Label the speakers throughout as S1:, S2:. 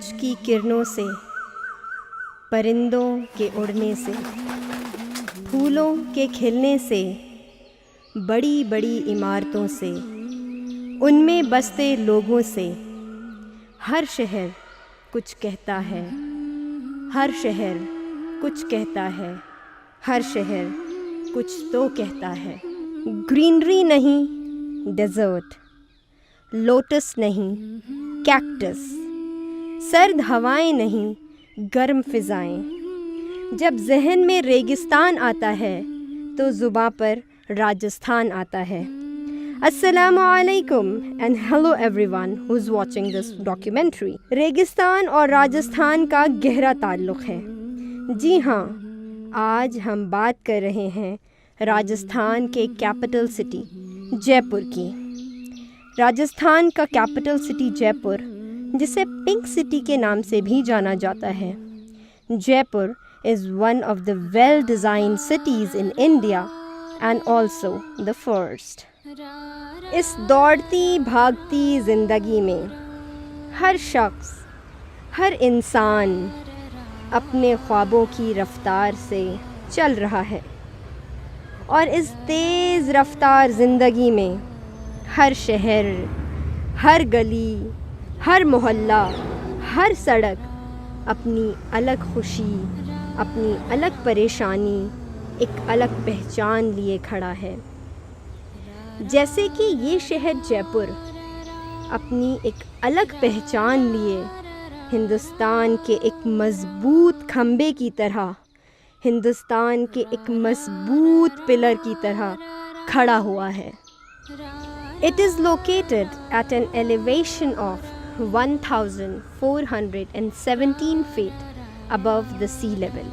S1: सूरज की किरणों से, परिंदों के उड़ने से, फूलों के खिलने से, बड़ी बड़ी इमारतों से, उनमें बसते लोगों से, हर शहर कुछ कहता है, हर शहर कुछ कहता है, हर शहर कुछ तो कहता है। ग्रीनरी नहीं, डेजर्ट, लोटस नहीं, कैक्टस, सर्द हवाएं नहीं, गर्म फिजाएं। जब जहन में रेगिस्तान आता है तो ज़ुबां पर राजस्थान आता है। अस्सलामु अलैकुम and hello everyone who is watching this documentary. रेगिस्तान और राजस्थान का गहरा ताल्लुक़ है। जी हाँ, आज हम बात कर रहे हैं राजस्थान के कैपिटल सिटी जयपुर की। राजस्थान का कैपिटल सिटी जयपुर, जिसे पिंक सिटी के नाम से भी जाना जाता है। Jaipur is one of the well-designed cities in India and also the first. इस दौड़ती भागती ज़िंदगी में हर शख्स, हर इंसान अपने ख्वाबों की रफ्तार से चल रहा है और इस तेज़ रफ्तार ज़िंदगी में हर शहर, हर गली, हर मोहल्ला, हर सड़क अपनी अलग खुशी, अपनी अलग परेशानी, एक अलग पहचान लिए खड़ा है। जैसे कि ये शहर जयपुर अपनी एक अलग पहचान लिए हिंदुस्तान के एक मज़बूत खंबे की तरह, हिंदुस्तान के एक मज़बूत पिलर की तरह खड़ा हुआ है। It is located at an elevation of 1417 feet above the sea level.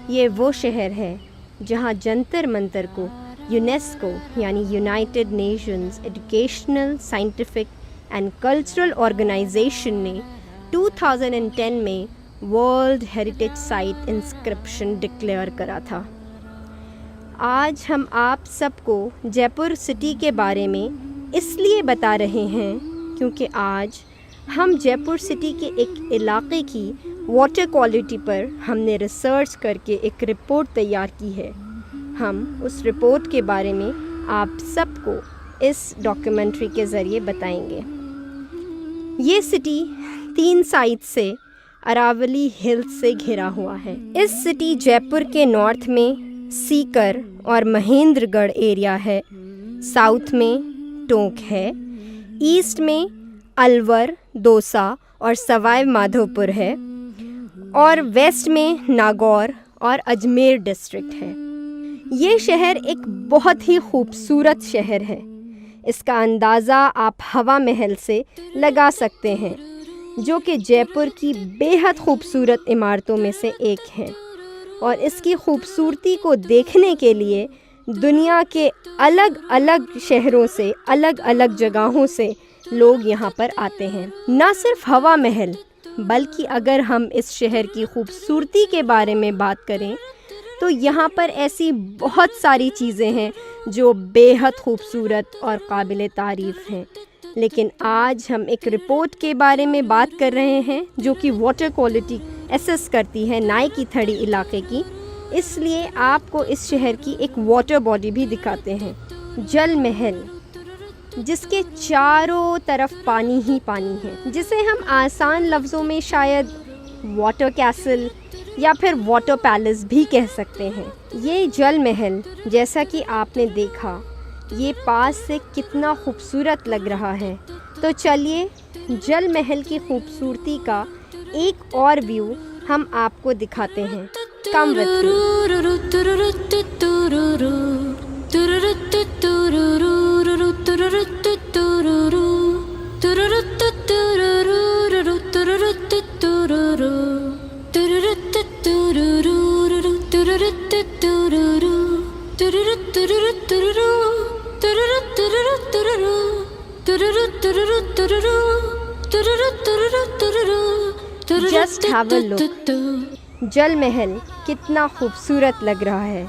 S1: ये वो शहर है जहाँ जंतर मंतर को यूनेस्को यानी United Nations Educational, Scientific and Cultural Organization ने 2010 में world heritage site inscription declare करा था। आज हम आप सबको जयपुर सिटी के बारे में इसलिए बता रहे हैं क्योंकि आज हम जयपुर सिटी के एक इलाके की वाटर क्वालिटी पर हमने रिसर्च करके एक रिपोर्ट तैयार की है। हम उस रिपोर्ट के बारे में आप सबको इस डॉक्यूमेंट्री के ज़रिए बताएंगे। ये सिटी 3 साइड से अरावली हिल्स से घिरा हुआ है। इस सिटी जयपुर के नॉर्थ में सीकर और महेंद्रगढ़ एरिया है, साउथ में टोंक है, ईस्ट में अलवर, दौसा और सवाई माधोपुर है और वेस्ट में नागौर और अजमेर डिस्ट्रिक्ट है। ये शहर एक बहुत ही खूबसूरत शहर है। इसका अंदाज़ा आप हवा महल से लगा सकते हैं, जो कि जयपुर की बेहद खूबसूरत इमारतों में से एक है और इसकी खूबसूरती को देखने के लिए दुनिया के अलग अलग शहरों से, अलग अलग जगहों से लोग यहाँ पर आते हैं। ना सिर्फ हवा महल, बल्कि अगर हम इस शहर की खूबसूरती के बारे में बात करें तो यहाँ पर ऐसी बहुत सारी चीज़ें हैं जो बेहद खूबसूरत और काबिल तारीफ़ हैं। लेकिन आज हम एक रिपोर्ट के बारे में बात कर रहे हैं जो कि वाटर क्वालिटी एसेस करती है नाई की थड़ी इलाके की, इसलिए आपको इस शहर की एक वाटर बॉडी भी दिखाते हैं। जल महल, जिसके चारों तरफ पानी ही पानी है, जिसे हम आसान लफ्ज़ों में शायद वाटर कैसल या फिर वाटर पैलेस भी कह सकते हैं। ये जल महल, जैसा कि आपने देखा, ये पास से कितना खूबसूरत लग रहा है। तो चलिए जल महल की खूबसूरती का एक और व्यू हम आपको दिखाते हैं। Come with just have a look. जल महल कितना खूबसूरत लग रहा है।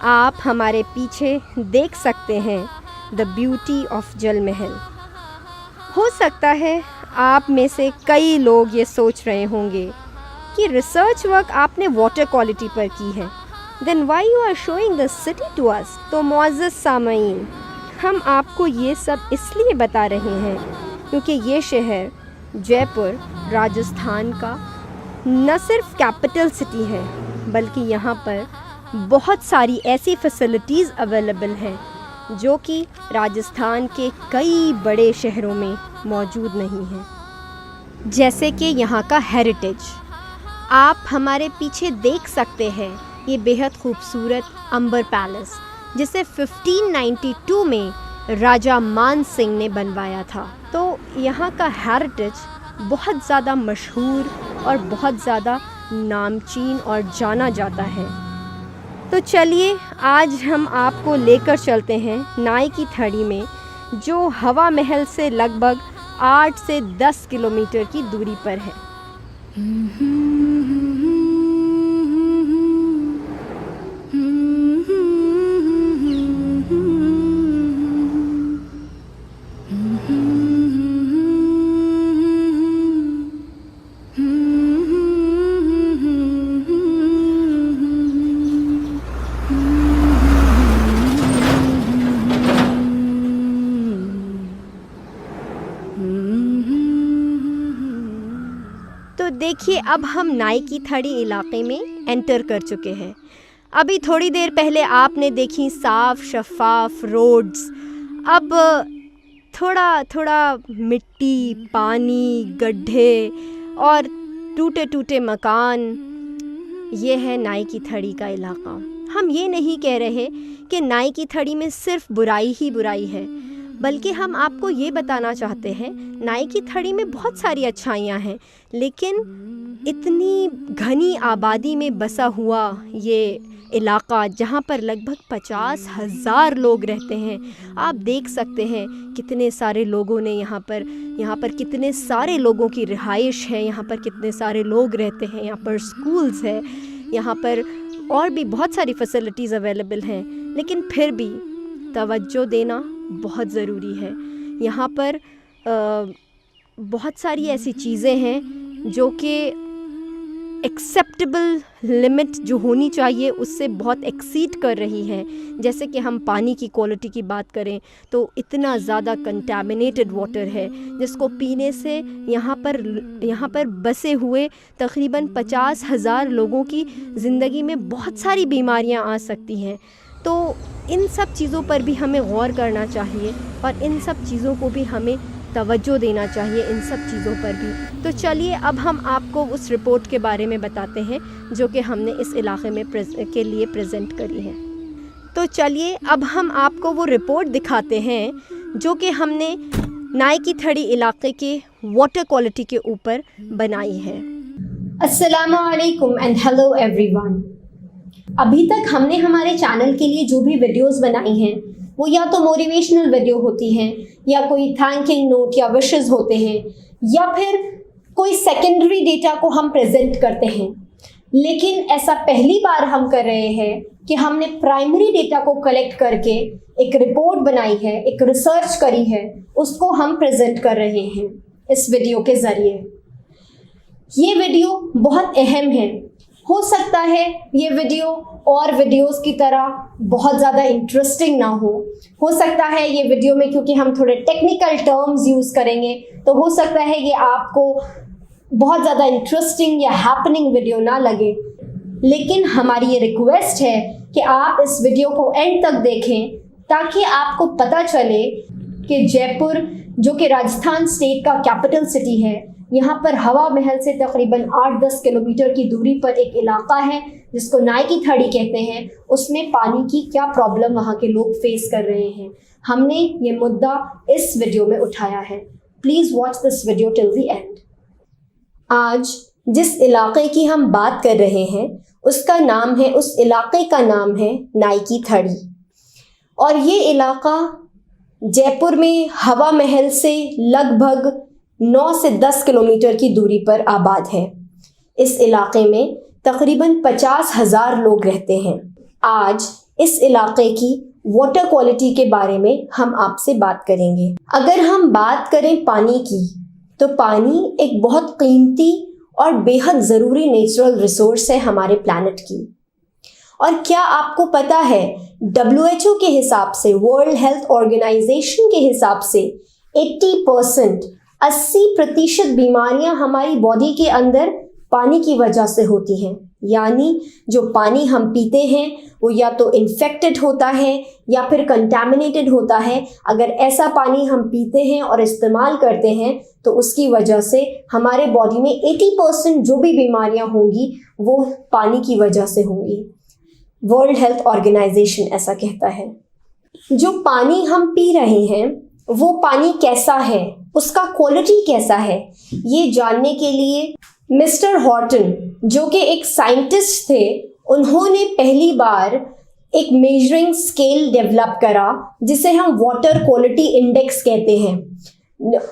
S1: आप हमारे पीछे देख सकते हैं द ब्यूटी ऑफ जल महल। हो सकता है आप में से कई लोग ये सोच रहे होंगे कि रिसर्च वर्क आपने वाटर क्वालिटी पर की है, then why you are showing the city to us. तो मुअज़्ज़ज़ सामईन, हम आपको ये सब इसलिए बता रहे हैं क्योंकि ये शहर जयपुर राजस्थान का न सिर्फ कैपिटल सिटी है, बल्कि यहाँ पर बहुत सारी ऐसी फैसिलिटीज़ अवेलेबल हैं जो कि राजस्थान के कई बड़े शहरों में मौजूद नहीं हैं। जैसे कि यहाँ का हेरिटेज, आप हमारे पीछे देख सकते हैं ये बेहद खूबसूरत अंबर पैलेस, जिसे 1592 में राजा मान सिंह ने बनवाया था। तो यहाँ का हेरिटेज बहुत ज़्यादा मशहूर और बहुत ज़्यादा नामचीन और जाना जाता है। तो चलिए आज हम आपको लेकर चलते हैं नाई की थड़ी में, जो हवा महल से लगभग 8 से 10 किलोमीटर की दूरी पर है। तो देखिए, अब हम नाई की थड़ी इलाके में एंटर कर चुके हैं। अभी थोड़ी देर पहले आपने देखी साफ़ शफाफ रोड्स, अब थोड़ा थोड़ा मिट्टी, पानी, गड्ढे और टूटे टूटे मकान। ये है नाई की थड़ी का इलाका। हम ये नहीं कह रहे कि नाई की थड़ी में सिर्फ बुराई ही बुराई है, बल्कि हम आपको ये बताना चाहते हैं नाई की थड़ी में बहुत सारी अच्छाइयाँ हैं, लेकिन इतनी घनी आबादी में बसा हुआ ये इलाका, जहाँ पर लगभग 50,000 लोग रहते हैं। आप देख सकते हैं कितने सारे लोगों ने यहाँ पर कितने सारे लोगों की रिहाइश है, यहाँ पर कितने सारे लोग रहते हैं, यहाँ पर स्कूल्स है, यहाँ पर और भी बहुत सारी फैसिलिटीज़ अवेलेबल हैं। लेकिन फिर भी तवज्जो देना बहुत ज़रूरी है। यहाँ पर बहुत सारी ऐसी चीज़ें हैं जो कि एक्सेप्टेबल लिमिट जो होनी चाहिए उससे बहुत एक्सीड कर रही हैं। जैसे कि हम पानी की क्वालिटी की बात करें तो इतना ज़्यादा कंटामिनेटेड वाटर है जिसको पीने से यहाँ पर बसे हुए तकरीबन 50,000 लोगों की ज़िंदगी में बहुत सारी बीमारियाँ आ सकती हैं। तो इन सब चीज़ों पर भी हमें गौर करना चाहिए और इन सब चीज़ों को भी हमें तवज्जो देना चाहिए, इन सब चीज़ों पर भी। तो चलिए अब हम आपको उस रिपोर्ट के बारे में बताते हैं जो कि हमने इस इलाके में के लिए प्रेजेंट करी है। तो चलिए अब हम आपको वो रिपोर्ट दिखाते हैं जो कि हमने नाई की थड़ी इलाके के वाटर क्वालिटी के ऊपर बनाई है। अस्सलामु अलैकुम एंड हेलो एवरीवन। अभी तक हमने हमारे चैनल के लिए जो भी वीडियोस बनाई हैं वो या तो मोटिवेशनल वीडियो होती हैं, या कोई थैंकिंग नोट या विशेस होते हैं, या फिर कोई सेकेंडरी डेटा को हम प्रेजेंट करते हैं। लेकिन ऐसा पहली बार हम कर रहे हैं कि हमने प्राइमरी डेटा को कलेक्ट करके एक रिपोर्ट बनाई है, एक रिसर्च करी है, उसको हम प्रेजेंट कर रहे हैं इस वीडियो के ज़रिए। ये वीडियो बहुत अहम है। हो सकता है ये वीडियो और वीडियोस की तरह बहुत ज़्यादा इंटरेस्टिंग ना हो सकता है ये वीडियो में, क्योंकि हम थोड़े टेक्निकल टर्म्स यूज़ करेंगे, तो हो सकता है ये आपको बहुत ज़्यादा इंटरेस्टिंग या हैपनिंग वीडियो ना लगे। लेकिन हमारी ये रिक्वेस्ट है कि आप इस वीडियो को एंड तक देखें ताकि आपको पता चले कि जयपुर, जो कि राजस्थान स्टेट का कैपिटल सिटी है, यहाँ पर हवा महल से तकरीबन 8-10 किलोमीटर की दूरी पर एक इलाका है जिसको नाई की थड़ी कहते हैं। उसमें पानी की क्या प्रॉब्लम वहाँ के लोग फेस कर रहे हैं, हमने ये मुद्दा इस वीडियो में उठाया है। Please watch this video till the end. आज जिस इलाके की हम बात कर रहे हैं उस इलाके का नाम है नाई की थड़ी, और ये इलाका जयपुर में हवा महल से लगभग 9 से 10 किलोमीटर की दूरी पर आबाद है। इस इलाके में तकरीबन 50,000 लोग रहते हैं। आज इस इलाके की वाटर क्वालिटी के बारे में हम आपसे बात करेंगे। अगर हम बात करें पानी की, तो पानी एक बहुत कीमती और बेहद ज़रूरी नेचुरल रिसोर्स है हमारे प्लैनेट की। और क्या आपको पता है, WHO के हिसाब से, वर्ल्ड हेल्थ ऑर्गेनाइजेशन के हिसाब से 80% बीमारियां हमारी बॉडी के अंदर पानी की वजह से होती हैं। यानी जो पानी हम पीते हैं वो या तो इन्फेक्टेड होता है या फिर कंटैमिनेटेड होता है। अगर ऐसा पानी हम पीते हैं और इस्तेमाल करते हैं तो उसकी वजह से हमारे बॉडी में 80% जो भी बीमारियां होंगी वो पानी की वजह से होंगी। वर्ल्ड हेल्थ ऑर्गेनाइजेशन ऐसा कहता है। जो पानी हम पी रहे हैं वो पानी कैसा है, उसका क्वालिटी कैसा है, ये जानने के लिए मिस्टर हॉर्टन, जो कि एक साइंटिस्ट थे, उन्होंने पहली बार एक मेजरिंग स्केल डेवलप करा जिसे हम वाटर क्वालिटी इंडेक्स कहते हैं,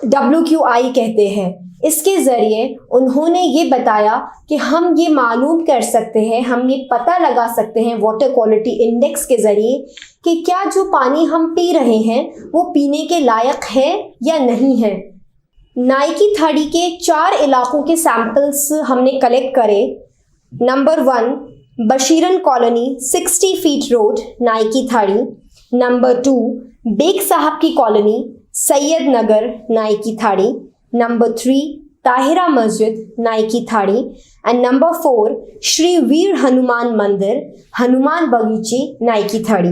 S1: WQI कहते हैं। इसके ज़रिए उन्होंने ये बताया कि हम ये मालूम कर सकते हैं, हम ये पता लगा सकते हैं वाटर क्वालिटी इंडेक्स के ज़रिए कि क्या जो पानी हम पी रहे हैं वो पीने के लायक है या नहीं है। नाइकी थाड़ी के 4 इलाकों के सैंपल्स हमने कलेक्ट करे। Number 1 Bashiran colony 60 feet road Naiki Thadi. Number 2 Baig साहब की कॉलोनी सैयद नगर नाइकी थाड़ी। नंबर 3 ताहिरा मस्जिद नाइकी थाड़ी। एंड नंबर 4 श्री वीर हनुमान मंदिर हनुमान बगीचे नाइकी थाड़ी।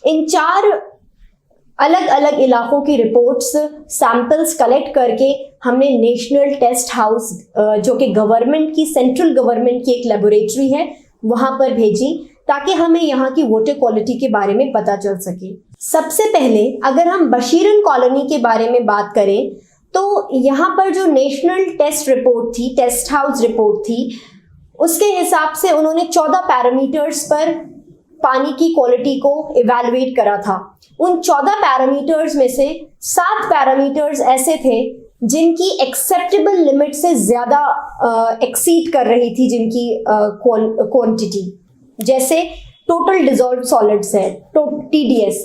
S1: इन 4 अलग अलग इलाकों की रिपोर्ट्स, सैंपल्स कलेक्ट करके हमने नेशनल टेस्ट हाउस, जो कि गवर्नमेंट की, सेंट्रल गवर्नमेंट की एक लेबोरेटरी है, वहाँ पर भेजी ताकि हमें यहाँ की वाटर क्वालिटी के बारे में पता चल सके। सबसे पहले अगर हम बशीरन कॉलोनी के बारे में बात करें तो यहाँ पर जो नेशनल टेस्ट रिपोर्ट थी, टेस्ट हाउस रिपोर्ट थी, उसके हिसाब से उन्होंने 14 पैरामीटर्स पर पानी की क्वालिटी को इवैल्यूएट करा था। उन 14 पैरामीटर्स में से 7 पैरामीटर्स ऐसे थे जिनकी एक्सेप्टेबल लिमिट से ज़्यादा एक्सीड कर रही थी जिनकी क्वांटिटी। जैसे टोटल डिजॉल्व्ड सॉलिड्स है, TDS,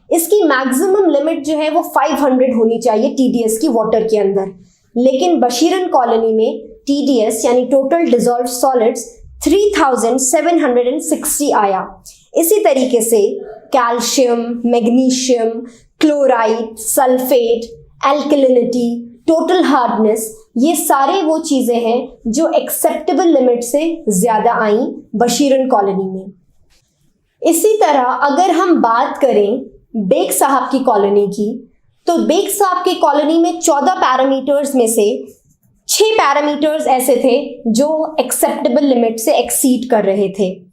S1: इसकी मैक्सिमम लिमिट जो है वो 500 होनी चाहिए TDS की वाटर के अंदर, लेकिन बशीरन कॉलोनी में TDS यानी टोटल डिजॉल्व्ड सॉलिड्स 3760 आया। इसी तरीके से calcium, magnesium, chloride, sulphate, alkalinity, total hardness, ये सारे वो चीज़ें हैं जो एक्सेप्टेबल लिमिट से ज़्यादा आई बशीरन कॉलोनी में। इसी तरह अगर हम बात करें बेग साहब की कॉलोनी की, तो बेग साहब की कॉलोनी में 14 पैरामीटर्स में से 6 पैरामीटर्स ऐसे थे जो एक्सेप्टेबल लिमिट से एक्सीड कर रहे थे।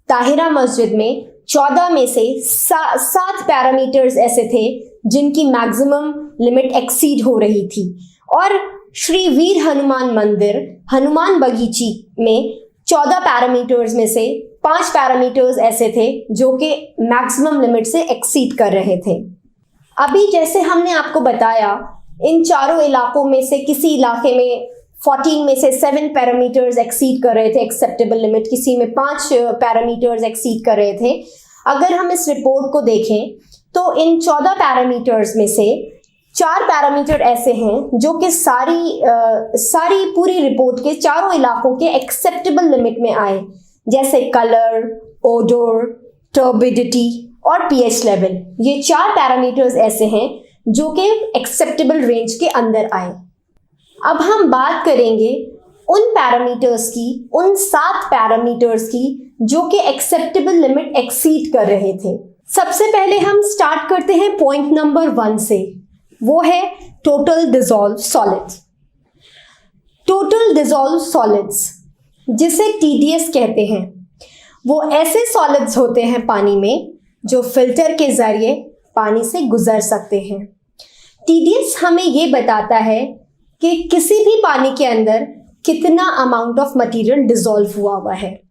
S1: ताहिरा मस्जिद में 14 में से 7 पैरामीटर्स ऐसे थे जिनकी मैक्सिमम लिमिट एक्सीड हो रही थी। और श्री वीर हनुमान मंदिर हनुमान बगीची में 14 पैरामीटर्स में से 5 पैरामीटर्स ऐसे थे जो कि मैक्सिमम लिमिट से एक्सीड कर रहे थे। अभी जैसे हमने आपको बताया, इन चारों इलाकों में से किसी इलाके में 14 में से 7 पैरामीटर्स एक्सीड कर रहे थे एक्सेप्टेबल लिमिट, किसी में 5 पैरामीटर्स एक्सीड कर रहे थे। अगर हम इस रिपोर्ट को देखें तो इन 14 पैरामीटर्स में से 4 पैरामीटर ऐसे हैं जो कि सारी पूरी रिपोर्ट के चारों इलाकों के एक्सेप्टेबल लिमिट में आए, जैसे कलर, ओडोर, टर्बिडिटी और pH लेवल। ये 4 पैरामीटर्स ऐसे हैं जो कि एक्सेप्टेबल रेंज के अंदर आए। अब हम बात करेंगे उन पैरामीटर्स की, उन 7 पैरामीटर्स की जो कि एक्सेप्टेबल लिमिट एक्सीड कर रहे थे। सबसे पहले हम स्टार्ट करते हैं पॉइंट नंबर 1 से, वो है total dissolve solids. Total dissolve solids, जिसे TDS कहते हैं, वो ऐसे सॉलिड्स होते हैं पानी में जो फिल्टर के जरिए पानी से गुजर सकते हैं। TDS हमें ये बताता है कि किसी भी पानी के अंदर कितना अमाउंट ऑफ मटेरियल डिसॉल्व हुआ है,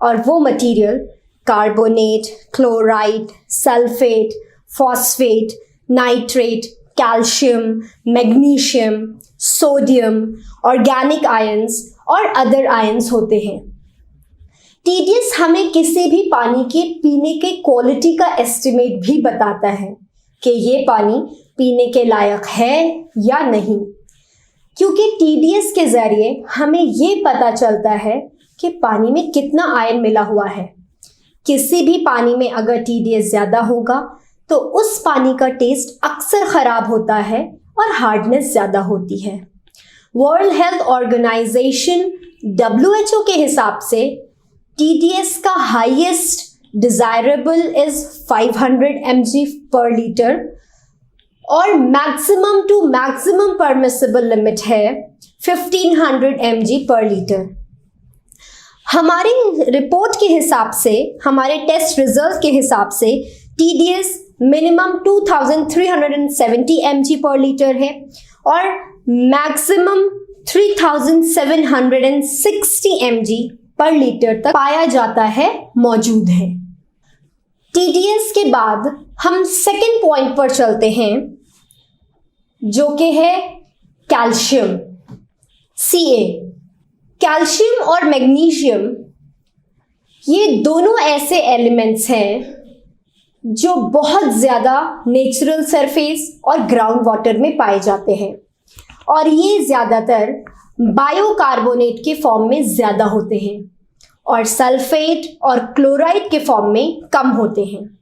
S1: और वो material carbonate, chloride, sulphate, phosphate, nitrate, calcium, magnesium, sodium, organic ions और अदर आयंस होते हैं। TDS हमें किसी भी पानी के पीने के क्वालिटी का एस्टिमेट भी बताता है कि ये पानी पीने के लायक है या नहीं। क्योंकि TDS के ज़रिए हमें ये पता चलता है कि पानी में कितना आयरन मिला हुआ है। किसी भी पानी में अगर TDS ज़्यादा होगा तो उस पानी का टेस्ट अक्सर ख़राब होता है और हार्डनेस ज़्यादा होती है। वर्ल्ड हेल्थ ऑर्गेनाइजेशन WHO के हिसाब से TDS का highest desirable is 500 mg per litre और maximum to maximum permissible limit है 1500 mg पर लीटर। हमारी रिपोर्ट के हिसाब से, हमारे टेस्ट रिजल्ट के हिसाब से TDS minimum 2370 mg per litre है और मैक्सिमम 3760 mg पर लीटर तक पाया जाता है, मौजूद है। TDS के बाद हम सेकेंड पॉइंट पर चलते हैं जो कि है कैल्शियम, Ca। कैल्शियम और मैग्नीशियम ये दोनों ऐसे एलिमेंट्स हैं जो बहुत ज़्यादा नेचुरल सरफेस और ग्राउंड वाटर में पाए जाते हैं और ये ज़्यादातर बायोकार्बोनेट के फॉर्म में ज़्यादा होते हैं और सल्फेट और क्लोराइड के फॉर्म में कम होते हैं।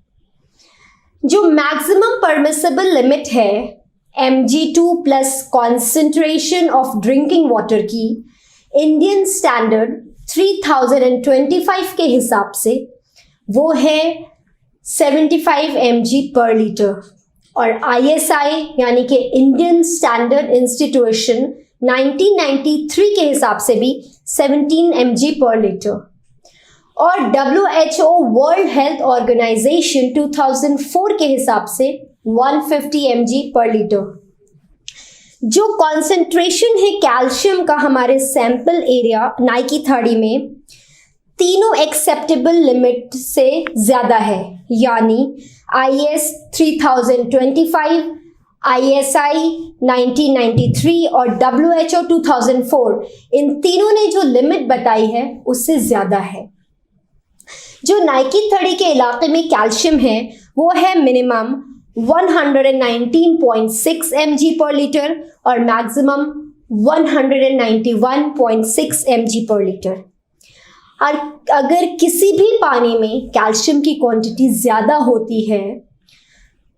S1: जो मैक्सिमम परमिसिबल लिमिट है Mg2 plus concentration of drinking water की इंडियन स्टैंडर्ड 3025 के हिसाब से वो है 75 mg पर लीटर और ISI यानी कि इंडियन स्टैंडर्ड इंस्टीट्यूशन 1993 के हिसाब से भी 17 mg पर लीटर और WHO वर्ल्ड हेल्थ ऑर्गेनाइजेशन 2004 के हिसाब से 150 mg पर लीटर। जो कॉन्सेंट्रेशन है कैल्शियम का हमारे सैंपल एरिया नाइकी 30 में तीनों एक्सेप्टेबल लिमिट से ज़्यादा है, यानी IS 3025, ISI 1993 और WHO 2004 इन तीनों ने जो लिमिट बताई है उससे ज़्यादा है। जो नाइकी 30 के इलाके में कैल्शियम है वो है मिनिमम 119.6 mg पर लीटर और मैक्सिमम 191.6 mg पर लीटर। और अगर किसी भी पानी में कैल्शियम की क्वांटिटी ज़्यादा होती है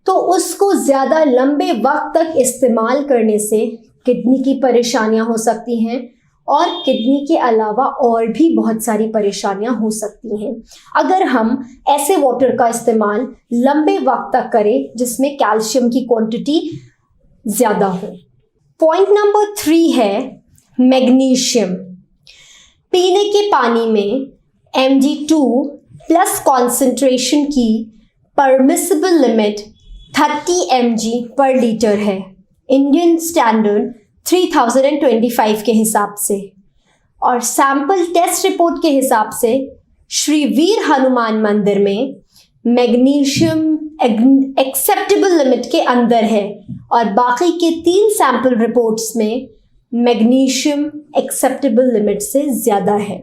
S1: तो उसको ज़्यादा लंबे वक्त तक इस्तेमाल करने से किडनी की परेशानियां हो सकती हैं और किडनी के अलावा और भी बहुत सारी परेशानियां हो सकती हैं अगर हम ऐसे वाटर का इस्तेमाल लंबे वक्त तक करें जिसमें कैल्शियम की क्वांटिटी ज़्यादा हो। पॉइंट नंबर 3 है मैग्नीशियम। पीने के पानी में Mg2 प्लस कॉन्सेंट्रेशन की permissible limit 30 mg per litre है इंडियन स्टैंडर्ड 3025 के हिसाब से और सैंपल टेस्ट रिपोर्ट के हिसाब से श्री वीर हनुमान मंदिर में मैग्नीशियम एक्सेप्टेबल लिमिट के अंदर है और बाकी के 3 सैंपल रिपोर्ट्स में मैग्नीशियम एक्सेप्टेबल लिमिट से ज़्यादा है।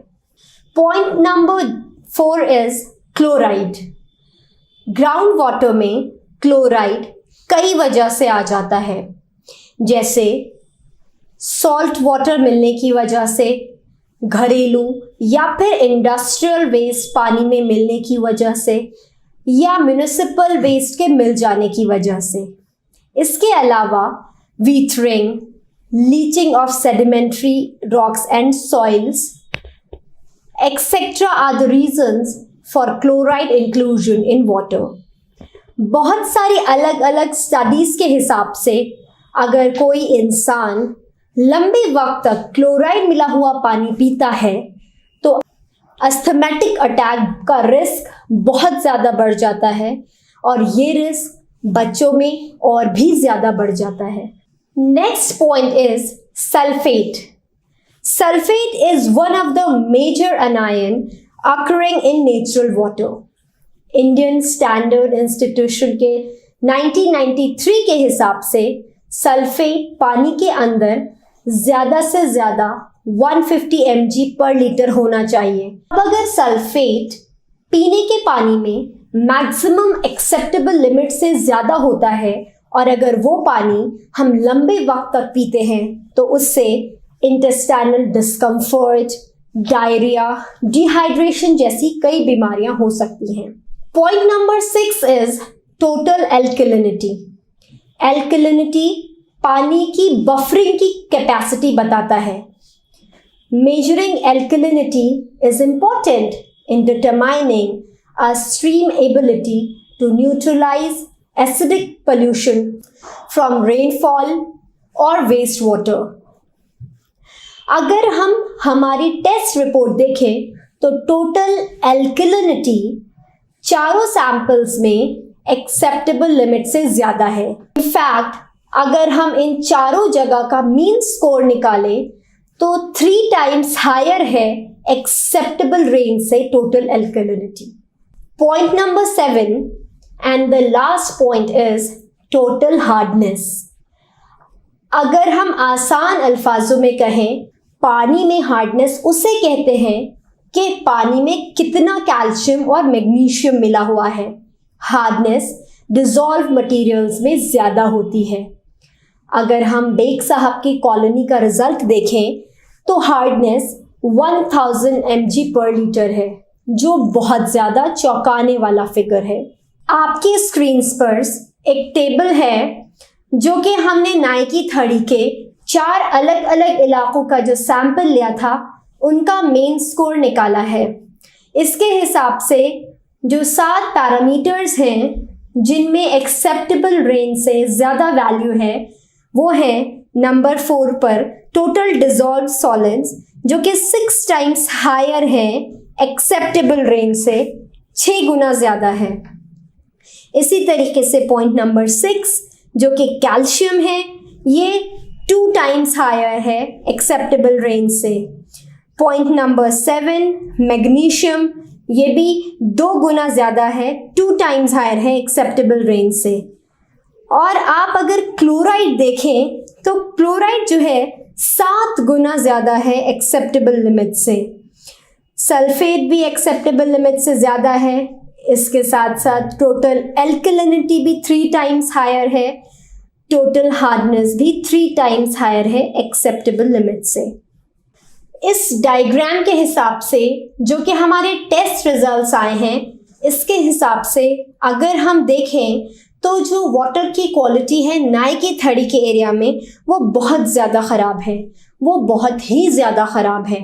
S1: Point number 4 is chloride. Ground water में क्लोराइड कई वजह से आ जाता है, जैसे सॉल्ट वाटर मिलने की वजह से, घरेलू या फिर इंडस्ट्रियल वेस्ट पानी में मिलने की वजह से या म्युनिसिपल वेस्ट के मिल जाने की वजह से। इसके अलावा weathering, leaching of sedimentary rocks and soils etcetera are the reasons for chloride inclusion in water. बहुत सारी अलग अलग स्टडीज़ के हिसाब से अगर कोई इंसान लंबे वक्त तक क्लोराइड मिला हुआ पानी पीता है तो अस्थमैटिक अटैक का रिस्क बहुत ज़्यादा बढ़ जाता है और ये रिस्क बच्चों में और भी ज़्यादा बढ़ जाता है। Next point is sulphate. Sulphate is one of the major anion occurring in natural water। Indian standard institution के 1993 के हिसाब से सल्फेट पानी के अंदर ज़्यादा से ज़्यादा 150 mg पर लीटर होना चाहिए। अब अगर सल्फेट पीने के पानी में मैक्सिमम एक्सेप्टेबल लिमिट से ज़्यादा होता है और अगर वो पानी हम लंबे वक्त तक पीते हैं तो उससे इंटेस्टाइनल डिस्कम्फर्ट, डायरिया, डिहाइड्रेशन जैसी कई बीमारियां हो सकती हैं। Point number 6 is total alkalinity. Alkalinity पानी की बफरिंग की कैपेसिटी बताता है। Measuring alkalinity is important in determining a stream ability to neutralize acidic pollution from rainfall or wastewater. अगर हम हमारी टेस्ट रिपोर्ट देखें तो टोटल एल्कलिनिटी चारों सैंपल्स में एक्सेप्टेबल लिमिट से ज़्यादा है। इनफैक्ट अगर हम इन चारों जगह का मीन स्कोर निकालें तो 3 टाइम्स हायर है एक्सेप्टेबल रेंज से total alkalinity. Point number 7 and the last point is total hardness. अगर हम आसान अल्फाजों में कहें, पानी में हार्डनेस उसे कहते हैं कि पानी में कितना कैल्शियम और मैग्नीशियम मिला हुआ है। हार्डनेस डिसॉल्व मटेरियल्स में ज़्यादा होती है। अगर हम बेग साहब की कॉलोनी का रिजल्ट देखें तो हार्डनेस 1000 mg पर लीटर है, जो बहुत ज़्यादा चौंकाने वाला फिगर है। आपकी स्क्रीन पर एक टेबल है जो कि हमने नाइकी थड़ी के 4 अलग अलग इलाकों का जो सैंपल लिया था उनका मेन स्कोर निकाला है। इसके हिसाब से जो 7 पैरामीटर्स हैं जिनमें एक्सेप्टेबल रेंज से ज़्यादा वैल्यू है वो है नंबर 4 पर टोटल डिसॉल्व सॉलिड्स, जो कि 6 टाइम्स हायर है एक्सेप्टेबल रेंज से, 6 गुना ज़्यादा है। इसी तरीके से पॉइंट नंबर 6 जो कि कैल्शियम है, ये 2 टाइम्स हायर है एक्सेप्टेबल रेंज से। पॉइंट नंबर 7 मैग्नीशियम, ये भी 2 गुना ज़्यादा है, 2 टाइम्स हायर है एक्सेप्टेबल रेंज से। और आप अगर क्लोराइड देखें तो क्लोराइड जो है 7 गुना ज़्यादा है एक्सेप्टेबल लिमिट से। सल्फेट भी एक्सेप्टेबल लिमिट से ज़्यादा है। इसके साथ साथ टोटल एल्कलिनिटी भी 3 टाइम्स हायर है, टोटल हार्डनेस भी 3 टाइम्स हायर है एक्सेप्टेबल लिमिट से। इस डायग्राम के हिसाब से जो कि हमारे टेस्ट रिजल्ट्स आए हैं, इसके हिसाब से अगर हम देखें तो जो वाटर की क्वालिटी है नाइकी थड़ी के एरिया में वो बहुत ज़्यादा ख़राब है, वो बहुत ही ज़्यादा ख़राब है।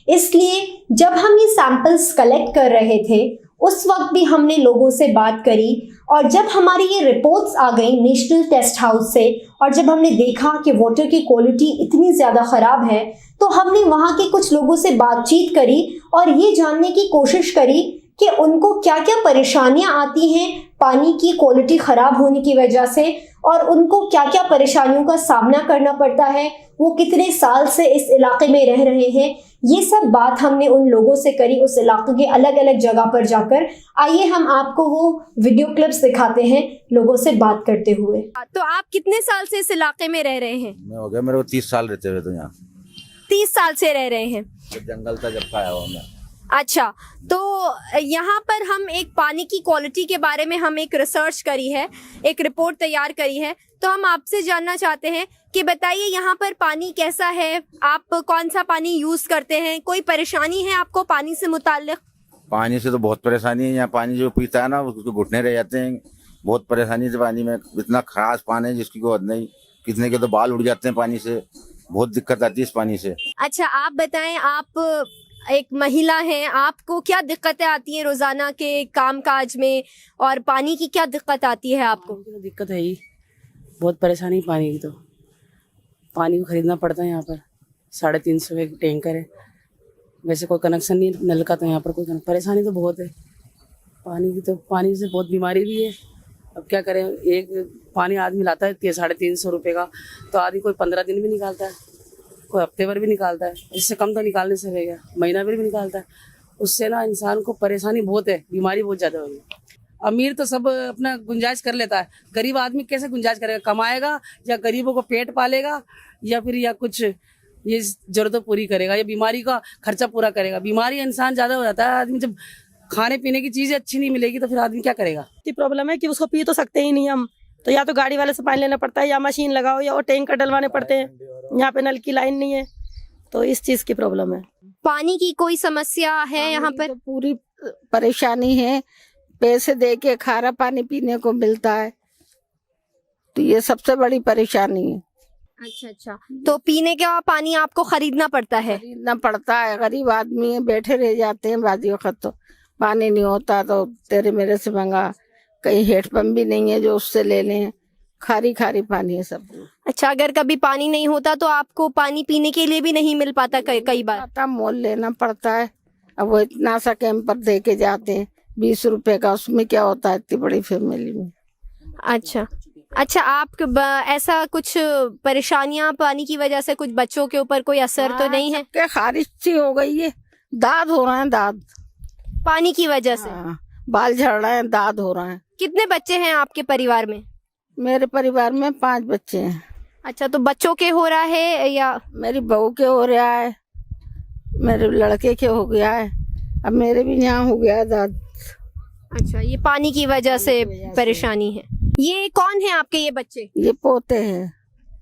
S1: इसलिए जब हम ये सैंपल्स कलेक्ट कर रहे थे उस वक्त भी हमने लोगों से बात करी, और जब हमारी ये रिपोर्ट्स आ गई नेशनल टेस्ट हाउस से और जब हमने देखा कि वाटर की क्वालिटी इतनी ज़्यादा ख़राब है तो हमने वहाँ के कुछ लोगों से बातचीत करी और ये जानने की कोशिश करी कि उनको क्या क्या परेशानियां आती हैं पानी की क्वालिटी ख़राब होने की वजह से, और उनको क्या क्या परेशानियों का सामना करना पड़ता है, वो कितने साल से इस इलाके में रह रहे हैं। ये सब बात हमने उन लोगों से करी उस इलाके के अलग अलग जगह पर जाकर। आइए हम आपको वो वीडियो क्लिप्स दिखाते हैं लोगों से बात करते हुए। तो आप कितने साल से इस इलाके में रह रहे हैं?
S2: मैं हो गया मेरे को 30 साल रहते हुए, तो यहाँ
S1: 30 साल से रह रहे हैं।
S2: जंगल था जब का आया हुआ मैं।
S1: अच्छा, तो यहाँ पर हम एक पानी की क्वालिटी के बारे में हम एक रिसर्च करी है, एक रिपोर्ट तैयार करी है, तो हम आपसे जानना चाहते हैं कि बताइए यहाँ पर पानी कैसा है, आप कौन सा पानी यूज़ करते हैं, कोई परेशानी है आपको पानी से मुताल्लिक?
S2: पानी से तो बहुत परेशानी है। यहाँ पानी जो पीता है ना उसके घुटने रह जाते हैं, बहुत परेशानी से पानी में। इतना खराब पानी है जिसकी कोई हद नहीं, कितने के तो बाल उड़ जाते हैं पानी से, बहुत दिक्कत आती है इस पानी से। अच्छा, आप बताएं, आप एक महिला हैं, आपको क्या दिक्कतें आती हैं रोजाना के काम काज में, और पानी की क्या दिक्कत आती है आपको?
S3: तो दिक्कत है ही, बहुत परेशानी पानी की। तो पानी को खरीदना पड़ता है यहाँ पर, 350 एक टैंकर है। वैसे कोई कनेक्शन नहीं नल का, तो यहाँ पर कोई परेशानी तो बहुत है पानी की। तो पानी से बहुत बीमारी भी है। अब क्या करें, एक पानी आदमी लाता है 350 रुपये का, तो आदमी कोई 15 दिन भी निकालता है, कोई हफ्ते भर भी निकालता है, इससे कम तो निकालने से रहेगा, महीना भर भी निकालता है। उससे ना इंसान को परेशानी बहुत है, बीमारी बहुत ज़्यादा होगी। अमीर तो सब अपना गुंजाइश कर लेता है, गरीब आदमी कैसे गुंजाइश करेगा? कमाएगा या गरीबों को पेट पालेगा, या फिर या कुछ ये जरूरतें पूरी करेगा, या बीमारी का खर्चा पूरा करेगा? बीमारी इंसान ज़्यादा हो जाता है। आदमी जब खाने पीने की चीज़ें अच्छी नहीं मिलेगी तो फिर आदमी क्या करेगा?
S4: की प्रॉब्लम है कि उसको पी तो सकते ही नहीं हम, तो या तो गाड़ी वाले से पानी लेना पड़ता है या मशीन लगाओ या और टैंकर डलवाने पड़ते हैं। यहाँ पे नल की लाइन नहीं है तो इस चीज की प्रॉब्लम है।
S1: पानी की कोई समस्या है यहाँ पर?
S5: तो पूरी परेशानी है, पैसे दे के खारा पानी पीने को मिलता है, तो ये सबसे बड़ी परेशानी है।
S1: अच्छा, तो पीने का पानी आपको खरीदना पड़ता है?
S5: खरीदना पड़ता है, गरीब आदमी है, बैठे रह जाते हैं बाजी वक्त, तो पानी नहीं होता तो तेरे मेरे से मंगा, कहीं हेडपम्प भी नहीं है जो उससे ले लें, खारी खारी पानी है सब।
S1: अच्छा, अगर कभी पानी नहीं होता तो आपको पानी पीने के लिए भी नहीं मिल पाता कई बार?
S5: आता मोल लेना पड़ता है। अब वो इतना सा कैंपर दे के जाते हैं 20 रुपए का, उसमें क्या होता है इतनी बड़ी फैमिली में।
S1: अच्छा, आप ऐसा कुछ परेशानियां पानी की वजह से, कुछ बच्चों के ऊपर कोई असर तो नहीं है?
S5: क्या खारिश सी हो गई है, दाद हो रहा है, दाद
S1: पानी की वजह से?
S5: बाल झड़ रहे हैं, दाद हो रहा है।
S1: कितने बच्चे हैं आपके परिवार में?
S5: मेरे परिवार में 5 बच्चे हैं।
S1: अच्छा, तो बच्चों के हो रहा है या?
S5: मेरी बहू के हो रहा है, मेरे लड़के के हो गया है, अब मेरे भी यहाँ हो गया है दाद।
S1: अच्छा, ये पानी की वजह से परेशानी है। ये कौन है आपके ये बच्चे?
S5: ये पोते हैं।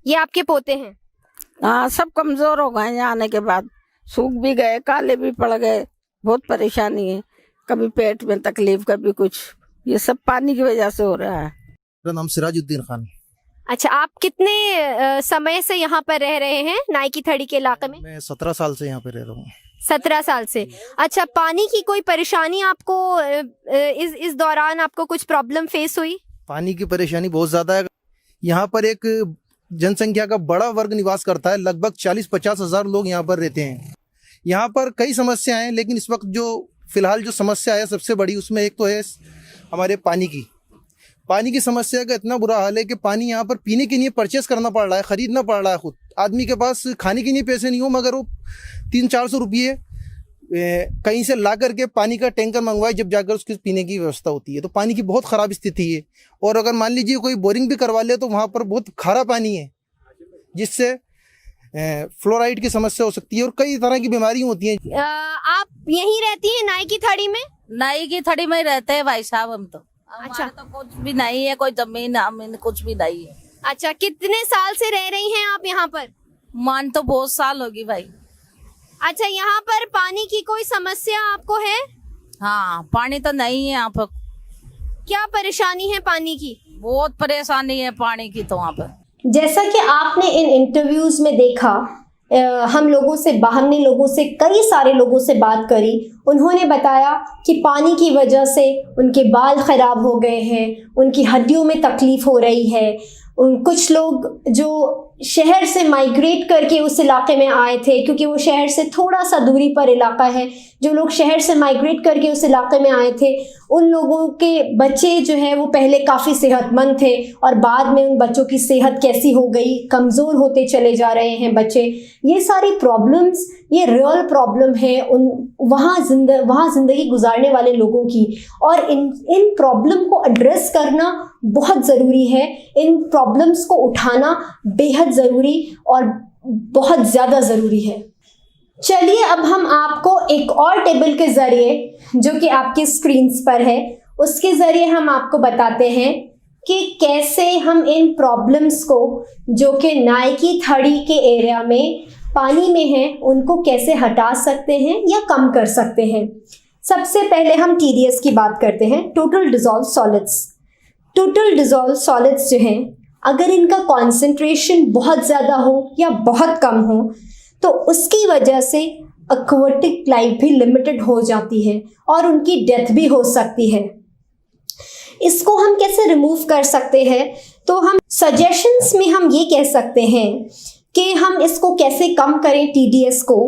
S1: ये आपके पोते हैं?
S5: हाँ, सब कमजोर हो गए यहाँ आने के बाद, सूख भी गए, काले भी पड़ गए, बहुत परेशानी है, कभी पेट में तकलीफ, कभी कुछ, ये सब पानी की वजह से हो रहा है।
S6: मेरा नाम सिराजुद्दीन खान।
S1: अच्छा, आप कितने समय से यहाँ पर रह रहे हैं नाई की थड़ी के इलाके में?
S6: मैं 17 साल से यहाँ पे रह रहा हूँ।
S1: 17 साल से। अच्छा, पानी की कोई परेशानी आपको इस दौरान आपको कुछ प्रॉब्लम फेस हुई?
S6: पानी की परेशानी बहुत ज़्यादा है। यहाँ पर एक जनसंख्या का बड़ा वर्ग निवास करता है, लगभग 40-50 हज़ार लोग यहाँ पर रहते हैं। यहाँ पर कई समस्याएं हैं, लेकिन इस वक्त जो फिलहाल जो समस्या है सबसे बड़ी, उसमें एक तो है हमारे पानी की समस्या का इतना बुरा हाल है कि पानी यहाँ पर पीने के लिए परचेस करना पड़ रहा है, ख़रीदना पड़ रहा है। खुद आदमी के पास खाने के लिए पैसे नहीं हो, मगर वो 300-400 रुपये कहीं से ला करके पानी का टैंकर मंगवाए, जब जाकर उसके पीने की व्यवस्था होती है। तो पानी की बहुत ख़राब स्थिति है। और अगर मान लीजिए कोई बोरिंग भी करवा ले तो वहाँ पर बहुत खारा पानी है, जिससे फ्लोराइड की समस्या हो सकती है और कई तरह की बीमारियाँ होती हैं।
S1: आप यहीं रहती हैं नाई की थड़ी में?
S7: नाई की थड़ी में ही रहते हैं भाई साहब हम तो।
S1: अच्छा,
S7: तो कुछ भी नहीं है, कोई जमीन हमें कुछ भी नहीं है।
S1: अच्छा, कितने साल से रह रही हैं आप यहाँ पर?
S7: मान तो बहुत साल होगी भाई।
S1: अच्छा, यहाँ पर पानी की कोई समस्या आपको है?
S7: हाँ, पानी तो नहीं है यहाँ पर।
S1: क्या परेशानी है पानी की?
S7: बहुत परेशानी है पानी की तो यहाँ पर।
S1: जैसा कि आपने इन इंटरव्यूज में देखा, हम लोगों से, बाहरी लोगों से, कई सारे लोगों से बात करी, उन्होंने बताया कि पानी की वजह से उनके बाल ख़राब हो गए हैं, उनकी हड्डियों में तकलीफ़ हो रही है। कुछ लोग जो शहर से माइग्रेट करके उस इलाके में आए थे, क्योंकि वो शहर से थोड़ा सा दूरी पर इलाका है, जो लोग शहर से माइग्रेट करके उस इलाके में आए थे, उन लोगों के बच्चे जो है वो पहले काफ़ी सेहतमंद थे और बाद में उन बच्चों की सेहत कैसी हो गई, कमज़ोर होते चले जा रहे हैं बच्चे। ये सारी प्रॉब्लम्स, ये रियल प्रॉब्लम है उन वहाँ ज़िंदगी गुजारने वाले लोगों की, और इन प्रॉब्लम को एड्रेस करना बहुत ज़रूरी है। इन प्रॉब्लम्स को उठाना बेहद ज़रूरी और बहुत ज़्यादा ज़रूरी है। चलिए, अब हम आपको एक और टेबल के ज़रिए, जो कि आपकी स्क्रीन्स पर है, उसके ज़रिए हम आपको बताते हैं कि कैसे हम इन प्रॉब्लम्स को, जो कि नाई की थड़ी के एरिया में पानी में हैं, उनको कैसे हटा सकते हैं या कम कर सकते हैं। सबसे पहले हम TDS की बात करते हैं, total dissolve solids. Total dissolve solids जो हैं, अगर इनका कॉन्सेंट्रेशन बहुत ज़्यादा हो या बहुत कम हो तो उसकी वजह से एक्वेटिक लाइफ भी लिमिटेड हो जाती है और उनकी डेथ भी हो सकती है। इसको हम कैसे रिमूव कर सकते हैं? तो हम सजेशंस में हम ये कह सकते हैं कि हम इसको कैसे कम करें TDS को।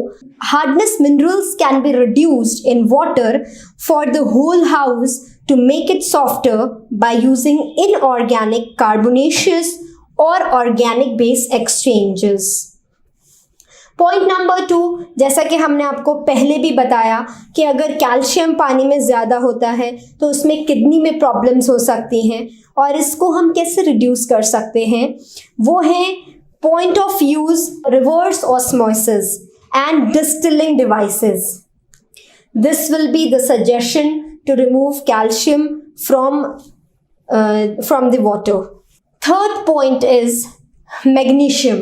S1: Hardness minerals can be reduced in water for the whole house to make it softer by using inorganic carbonaceous or organic base exchanges. Point number 2, जैसा कि हमने आपको पहले भी बताया कि अगर कैल्शियम पानी में ज़्यादा होता है तो उसमें किडनी में प्रॉब्लम्स हो सकती हैं, और इसको हम कैसे रिड्यूस कर सकते हैं, वो है point of use reverse osmosis and distilling devices. This will be the suggestion to remove calcium from the water. Third point is magnesium.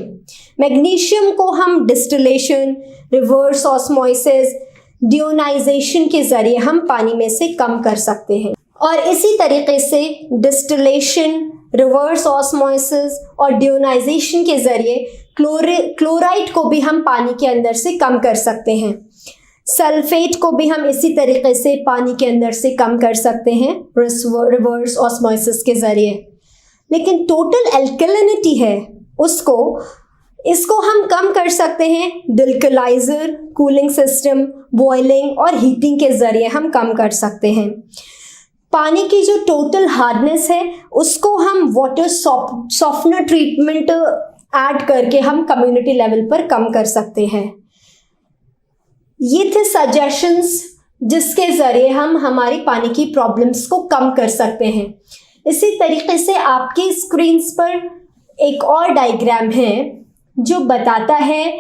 S1: Magnesium को हम डिस्टिलेशन, रिवर्स ऑस्मोसिस, डियोनाइजेशन के ज़रिए हम पानी में से कम कर सकते हैं। और इसी तरीके से डिस्टिलेशन, रिवर्स ऑस्मोसिस और डियोनाइजेशन के ज़रिए क्लोराइड को भी हम पानी के अंदर से कम कर सकते हैं। सल्फेट को भी हम इसी तरीके से पानी के अंदर से कम कर सकते हैं रिवर्स ऑस्मोसिस के ज़रिए। लेकिन टोटल एल्कलिनिटी है इसको हम कम कर सकते हैं डिल्कलाइजर, कूलिंग सिस्टम, बॉइलिंग और हीटिंग के ज़रिए हम कम कर सकते हैं। पानी की जो टोटल हार्डनेस है उसको हम वाटर सॉफ्टनर ट्रीटमेंट ऐड करके हम कम्युनिटी लेवल पर कम कर सकते हैं। ये थे सजेशंस जिसके ज़रिए हम हमारी पानी की प्रॉब्लम्स को कम कर सकते हैं। इसी तरीके से आपकी स्क्रीन्स पर एक और डायग्राम है जो बताता है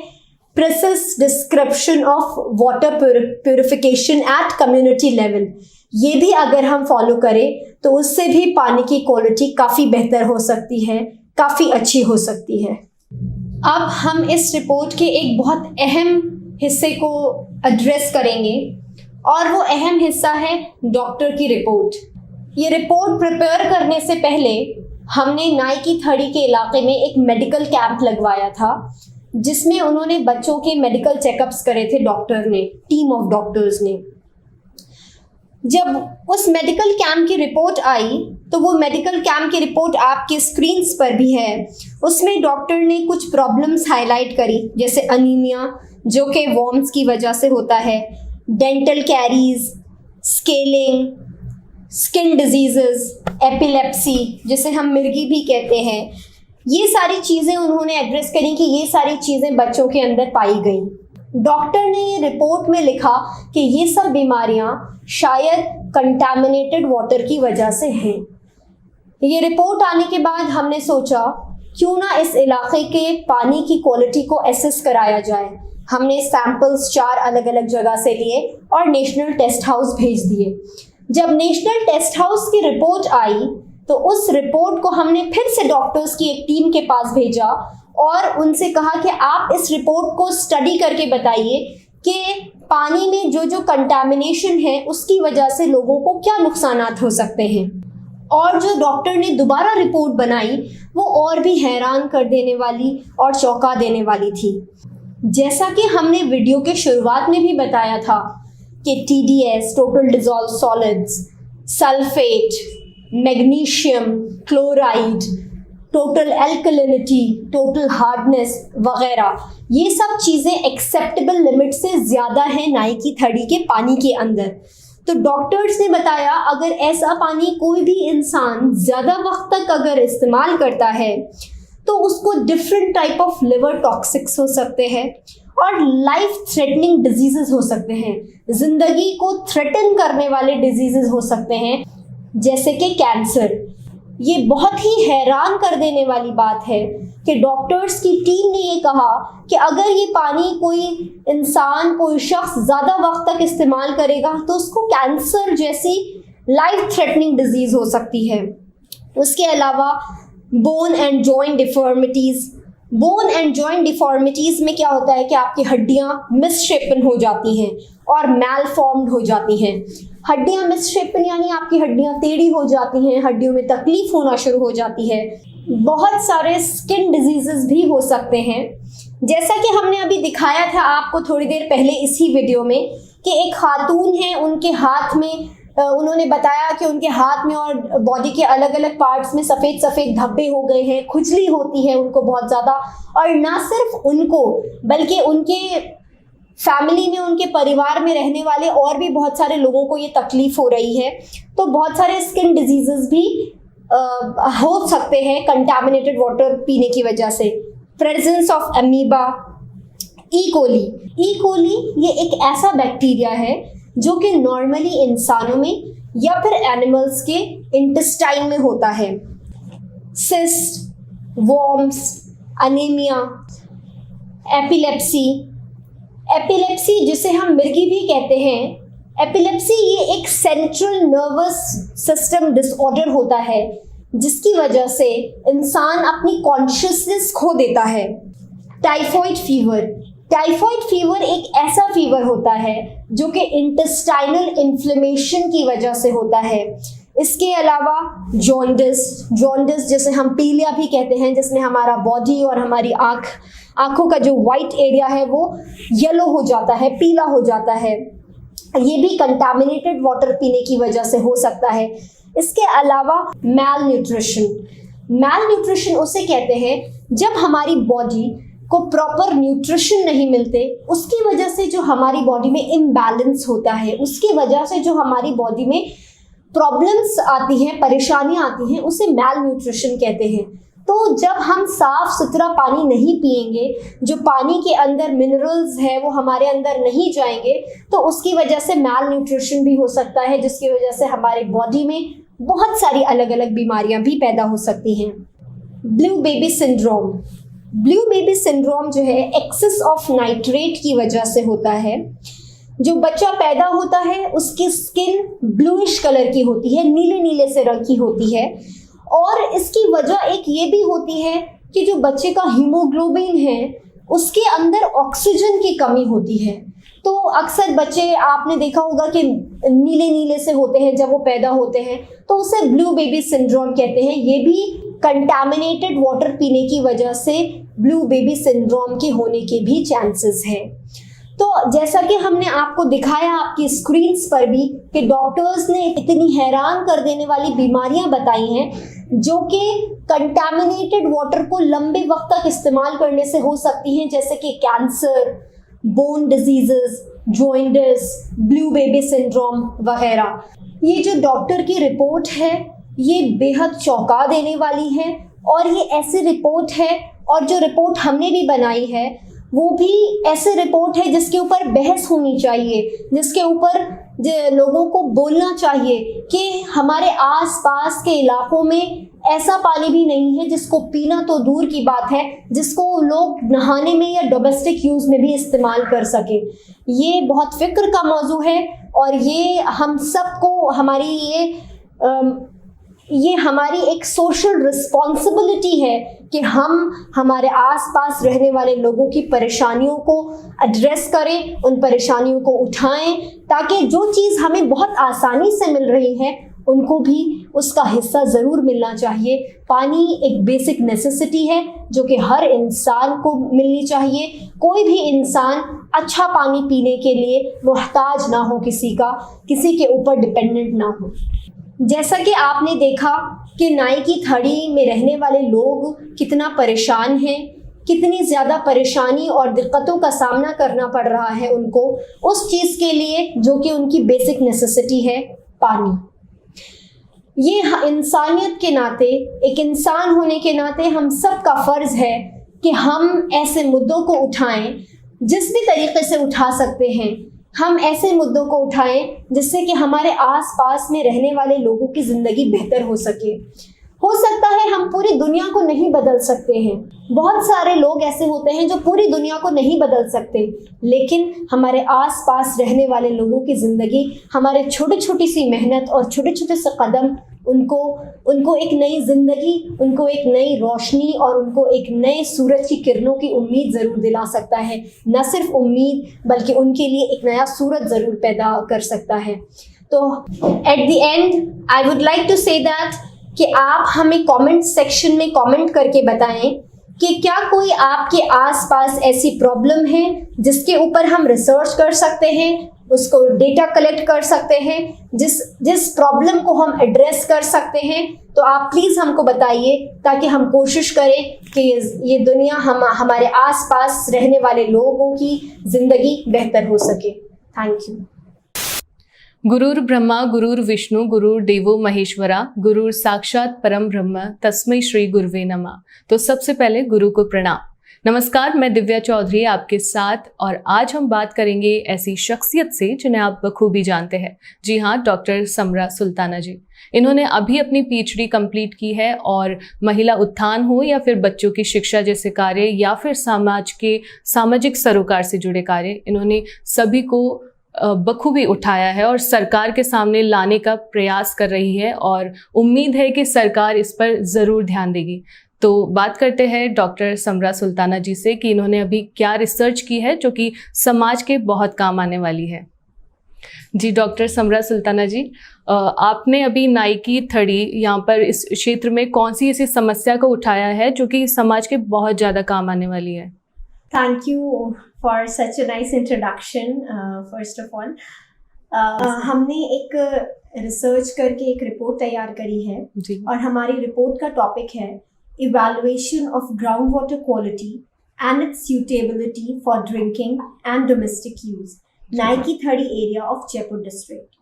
S1: precise description of water purification at community level. ये भी अगर हम फॉलो करें तो उससे भी पानी की क्वालिटी काफ़ी बेहतर हो सकती है, काफ़ी अच्छी हो सकती है। अब हम इस रिपोर्ट के एक बहुत अहम हिस्से को एड्रेस करेंगे और वो अहम हिस्सा है डॉक्टर की रिपोर्ट। ये रिपोर्ट प्रिपेयर करने से पहले हमने नाई की थड़ी के इलाके में एक मेडिकल कैंप लगवाया था जिसमें उन्होंने बच्चों के मेडिकल चेकअप्स करे थे डॉक्टर ने, टीम ऑफ डॉक्टर्स ने। जब उस मेडिकल कैंप की रिपोर्ट आई तो वो मेडिकल कैंप की रिपोर्ट आपके स्क्रीन्स पर भी है। उसमें डॉक्टर ने कुछ प्रॉब्लम्स हाईलाइट करी, जैसे अनीमिया जो कि वॉर्म्स की वजह से होता है, dental caries, scaling, skin diseases, epilepsy जिसे हम मिर्गी भी कहते हैं। ये सारी चीज़ें उन्होंने एड्रेस करी कि ये सारी चीज़ें बच्चों के अंदर पाई गई। डॉक्टर ने ये रिपोर्ट में लिखा कि ये सब बीमारियां शायद कंटामिनेटेड वाटर की वजह से हैं। ये रिपोर्ट आने के बाद हमने सोचा क्यों ना इस इलाके के पानी की क्वालिटी को एसेस कराया जाए। हमने सैंपल्स 4 अलग अलग जगह से लिए और नेशनल टेस्ट हाउस भेज दिए। जब नेशनल टेस्ट हाउस की रिपोर्ट आई तो उस रिपोर्ट को हमने फिर से डॉक्टर्स की एक टीम के पास भेजा और उनसे कहा कि आप इस रिपोर्ट को स्टडी करके बताइए कि पानी में जो जो कंटामिनेशन है उसकी वजह से लोगों को क्या नुकसानात हो सकते हैं। और जो डॉक्टर ने दोबारा रिपोर्ट बनाई वो और भी हैरान कर देने वाली और चौंका देने वाली थी। जैसा कि हमने वीडियो के शुरुआत में भी बताया था कि TDS, total dissolve solids, sulphate, magnesium, chloride, total alkalinity, total hardness वगैरह, ये सब चीज़ें एक्सेप्टेबल लिमिट से ज़्यादा है नाई की थड़ी के पानी के अंदर। तो डॉक्टर्स ने बताया अगर ऐसा पानी कोई भी इंसान ज़्यादा वक्त तक अगर इस्तेमाल करता है तो उसको different type of liver toxics हो सकते हैं और लाइफ थ्रेटनिंग डिजीजेस हो सकते हैं। ज़िंदगी को थ्रेटन करने वाले डिजीजेस हो सकते हैं जैसे कि कैंसर। ये बहुत ही हैरान कर देने वाली बात है कि डॉक्टर्स की टीम ने ये कहा कि अगर ये पानी कोई इंसान, कोई शख्स ज़्यादा वक्त तक इस्तेमाल करेगा तो उसको कैंसर जैसी लाइफ थ्रेटनिंग डिजीज़ हो सकती है। उसके अलावा bone and joint deformities, bone and joint deformities में क्या होता है कि आपकी हड्डियाँ मिसशेपन हो जाती हैं और मैलफॉर्म्ड हो जाती हैं। हड्डियाँ मिसशेपन यानी आपकी हड्डियाँ टेढ़ी हो जाती हैं, हड्डियों में तकलीफ होना शुरू हो जाती है। बहुत सारे स्किन डिजीजेस भी हो सकते हैं, जैसा कि हमने अभी दिखाया था आपको थोड़ी देर पहले इसी वीडियो में कि एक खातून है, उनके हाथ में उन्होंने बताया कि उनके हाथ में और बॉडी के अलग अलग पार्ट्स में सफ़ेद सफ़ेद धब्बे हो गए हैं, खुजली होती है उनको बहुत ज़्यादा। और ना सिर्फ उनको बल्कि उनके फैमिली में, उनके परिवार में रहने वाले और भी बहुत सारे लोगों को ये तकलीफ़ हो रही है। तो बहुत सारे स्किन डिजीज़ेस भी हो सकते हैं कंटामिनेटेड वाटर पीने की वजह से। प्रेजेंस ऑफ अमीबा, ई कोली ये एक ऐसा बैक्टीरिया है जो कि नॉर्मली इंसानों में या फिर एनिमल्स के इंटेस्टाइन में होता है। सिस्ट, वॉर्म्स, अनीमिया, एपिलेप्सी जिसे हम मिर्गी भी कहते हैं। एपिलेप्सी ये एक सेंट्रल नर्वस सिस्टम डिसऑर्डर होता है जिसकी वजह से इंसान अपनी कॉन्शियसनेस खो देता है। टाइफॉइड फीवर एक ऐसा फीवर होता है जो कि इंटेस्टाइनल इन्फ्लेमेशन की वजह से होता है। इसके अलावा जॉन्डिस जिसे हम पीलिया भी कहते हैं, जिसमें हमारा बॉडी और हमारी आँखों का जो वाइट एरिया है वो येलो हो जाता है, पीला हो जाता है। ये भी कंटामिनेटेड वाटर पीने की वजह से हो सकता है। इसके अलावा मैलन्यूट्रिशन उसे कहते हैं जब हमारी बॉडी को प्रॉपर न्यूट्रिशन नहीं मिलते, उसकी वजह से जो हमारी बॉडी में इम्बैलेंस होता है, उसकी वजह से जो हमारी बॉडी में प्रॉब्लम्स आती हैं, परेशानियां आती हैं, उसे मैलन्यूट्रिशन कहते हैं। तो जब हम साफ सुथरा पानी नहीं पिएंगे, जो पानी के अंदर मिनरल्स है वो हमारे अंदर नहीं जाएंगे, तो उसकी वजह से मैलन्यूट्रिशन भी हो सकता है, जिसकी वजह से हमारी बॉडी में बहुत सारी अलग अलग बीमारियां भी पैदा हो सकती हैं। ब्लू बेबी सिंड्रोम जो है एक्सेस ऑफ नाइट्रेट की वजह से होता है। जो बच्चा पैदा होता है उसकी स्किन ब्लूइश कलर की होती है, नीले नीले से रंग की होती है। और इसकी वजह एक ये भी होती है कि जो बच्चे का हीमोग्लोबिन है उसके अंदर ऑक्सीजन की कमी होती है। तो अक्सर बच्चे आपने देखा होगा कि नीले नीले से होते हैं जब वो पैदा होते हैं, तो उसे ब्लू बेबी सिंड्रोम कहते हैं। ये भी कंटामिनेटेड वाटर पीने की वजह से ब्लू बेबी सिंड्रोम के होने के भी चांसेस हैं। तो जैसा कि हमने आपको दिखाया आपकी स्क्रीन्स पर भी कि डॉक्टर्स ने इतनी हैरान कर देने वाली बीमारियां बताई हैं जो कि कंटामिनेटेड वाटर को लंबे वक्त तक इस्तेमाल करने से हो सकती हैं, जैसे कि cancer, bone diseases, jaundice, blue baby syndrome वगैरह। ये जो डॉक्टर की रिपोर्ट है ये बेहद चौंका देने वाली है, और ये ऐसी रिपोर्ट है, और जो रिपोर्ट हमने भी बनाई है वो भी ऐसे रिपोर्ट है जिसके ऊपर बहस होनी चाहिए, जिसके ऊपर लोगों को बोलना चाहिए कि हमारे आसपास के इलाकों में ऐसा पानी भी नहीं है जिसको पीना तो दूर की बात है, जिसको लोग नहाने में या डोमेस्टिक यूज़ में भी इस्तेमाल कर सके। ये बहुत फिक्र का मौजू है, और ये हम सबको ये हमारी एक सोशल रिस्पॉन्सिबिलिटी है कि हम हमारे आसपास रहने वाले लोगों की परेशानियों को एड्रेस करें, उन परेशानियों को उठाएं, ताकि जो चीज़ हमें बहुत आसानी से मिल रही है उनको भी उसका हिस्सा ज़रूर मिलना चाहिए। पानी एक बेसिक नेसेसिटी है जो कि हर इंसान को मिलनी चाहिए। कोई भी इंसान अच्छा पानी पीने के लिए मोहताज ना हो, किसी के ऊपर डिपेंडेंट ना हो। जैसा कि आपने देखा कि नाई की थड़ी में रहने वाले लोग कितना परेशान हैं, कितनी ज़्यादा परेशानी और दिक्कतों का सामना करना पड़ रहा है उनको उस चीज़ के लिए जो कि उनकी बेसिक नेसेसिटी है, पानी। ये इंसानियत के नाते, एक इंसान होने के नाते हम सब का फ़र्ज़ है कि हम ऐसे मुद्दों को उठाएं, जिस भी तरीक़े से उठा सकते हैं हम ऐसे मुद्दों को उठाएं जिससे कि हमारे आसपास में रहने वाले लोगों की ज़िंदगी बेहतर हो सके। हो सकता है हम पूरी दुनिया को नहीं बदल सकते हैं, बहुत सारे लोग ऐसे होते हैं जो पूरी दुनिया को नहीं बदल सकते, लेकिन हमारे आसपास रहने वाले लोगों की ज़िंदगी, हमारे छोटी छोटी सी मेहनत और छोटे छोटे से कदम उनको एक नई ज़िंदगी, उनको एक नई रोशनी और उनको एक नए सूरज की किरणों की उम्मीद ज़रूर दिला सकता है। न सिर्फ उम्मीद बल्कि उनके लिए एक नया सूरज ज़रूर पैदा कर सकता है। तो at the end I would like to say that कि आप हमें कमेंट सेक्शन में कमेंट करके बताएं कि क्या कोई आपके आसपास ऐसी प्रॉब्लम है जिसके ऊपर हम रिसर्च कर सकते हैं, उसको डेटा कलेक्ट कर सकते हैं, जिस प्रॉब्लम को हम एड्रेस कर सकते हैं। तो आप प्लीज़ हमको बताइए ताकि हम कोशिश करें कि ये दुनिया हमारे आसपास रहने वाले लोगों की ज़िंदगी बेहतर हो सके। Thank you.
S8: गुरुर् ब्रह्मा गुरुर् विष्णु गुरुर् देवो महेश्वरा गुरुर् साक्षात परम ब्रह्म तस्मै श्री गुरुवे नमः। तो सबसे पहले गुरु को प्रणाम। नमस्कार, मैं दिव्या चौधरी आपके साथ, और आज हम बात करेंगे ऐसी शख्सियत से जिन्हें आप बखूबी जानते हैं। जी हाँ, डॉक्टर समरा सुल्ताना जी। इन्होंने अभी अपनी PhD कंप्लीट की है, और महिला उत्थान हो या फिर बच्चों की शिक्षा जैसे कार्य या फिर सामाजिक सरोकार से जुड़े कार्य, इन्होंने सभी को बखूबी उठाया है और सरकार के सामने लाने का प्रयास कर रही है और उम्मीद है कि सरकार इस पर ज़रूर ध्यान देगी। तो बात करते हैं डॉक्टर समरा सुल्ताना जी से कि इन्होंने अभी क्या रिसर्च की है जो कि समाज के बहुत काम आने वाली है। जी डॉक्टर समरा सुल्ताना जी, आपने अभी नाइकी थड़ी यहाँ पर इस क्षेत्र में कौन सी ऐसी समस्या को उठाया है जो कि समाज के बहुत ज़्यादा काम आने वाली है?
S1: Thank you for such a nice introduction, first of all. हमने एक रिसर्च करके एक रिपोर्ट तैयार करी है
S8: जी।
S1: और हमारी रिपोर्ट का टॉपिक है evaluation of ground water quality and its suitability for drinking and domestic use, Naiki Thadi area of Jaipur district.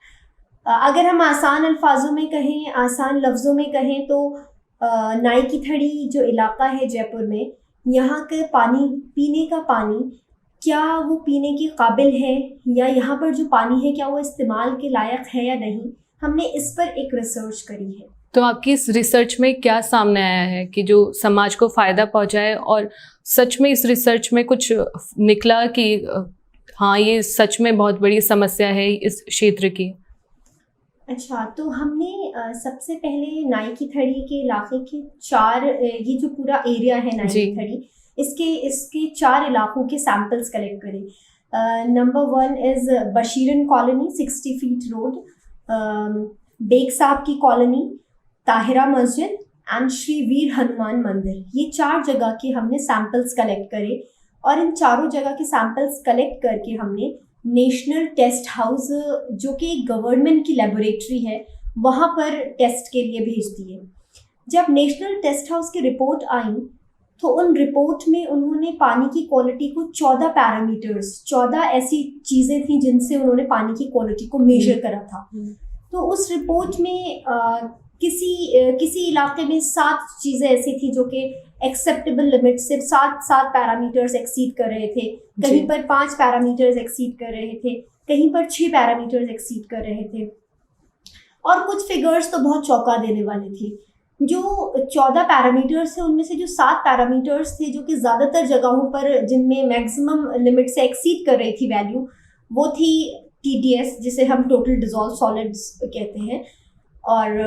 S1: अगर हम आसान अल्फाजों में कहें, आसान लफ्ज़ों में कहें तो नाइकी थड़ी जो इलाका है जयपुर में, यहाँ के पानी, पीने का पानी, क्या वो पीने के काबिल है या यहाँ पर जो पानी है क्या वो इस्तेमाल के लायक है या नहीं, हमने इस पर एक रिसर्च करी है।
S8: तो आपकी इस रिसर्च में क्या सामने आया है कि जो समाज को फ़ायदा पहुंचाए, और सच में इस रिसर्च में कुछ निकला कि हाँ ये सच में बहुत बड़ी समस्या है इस क्षेत्र की?
S1: अच्छा, तो हमने सबसे पहले नाइकी थड़ी के इलाके के ये जो पूरा एरिया है नाइकी थड़ी, इसके 4 इलाकों के सैंपल्स कलेक्ट करें। Number 1 is Bashiran colony 60 feet road, Baig साहब की कॉलोनी, ताहिरा मस्जिद एंड श्री वीर हनुमान मंदिर। ये 4 जगह के हमने सैंपल्स कलेक्ट करे और इन चारों जगह के सैंपल्स कलेक्ट करके हमने नेशनल टेस्ट हाउस, जो कि एक गवर्नमेंट की लेबोरेटरी है, वहाँ पर टेस्ट के लिए भेज दिए। जब नेशनल टेस्ट हाउस की रिपोर्ट आई तो उन रिपोर्ट में उन्होंने पानी की क्वालिटी को 14 पैरामीटर्स, 14 ऐसी चीज़ें थी जिनसे उन्होंने पानी की क्वालिटी को मेजर करा था। तो उस रिपोर्ट में किसी इलाके में 7 चीज़ें ऐसी थी जो कि एक्सेप्टेबल लिमिट से 7 पैरामीटर्स एक्सीड कर रहे थे, कहीं पर 5 पैरामीटर्स एक्सीड कर रहे थे, कहीं पर 6 पैरामीटर्स एक्सीड कर रहे थे, और कुछ फिगर्स तो बहुत चौंका देने वाले थे। जो 14 पैरामीटर्स थे उनमें से जो 7 पैरामीटर्स थे जो कि ज़्यादातर जगहों पर जिनमें मैक्सिमम लिमिट से एक्सीड कर रही थी वैल्यू, वो थी TDS, जिसे हम टोटल डिजॉल्व सॉलिड्स कहते हैं, और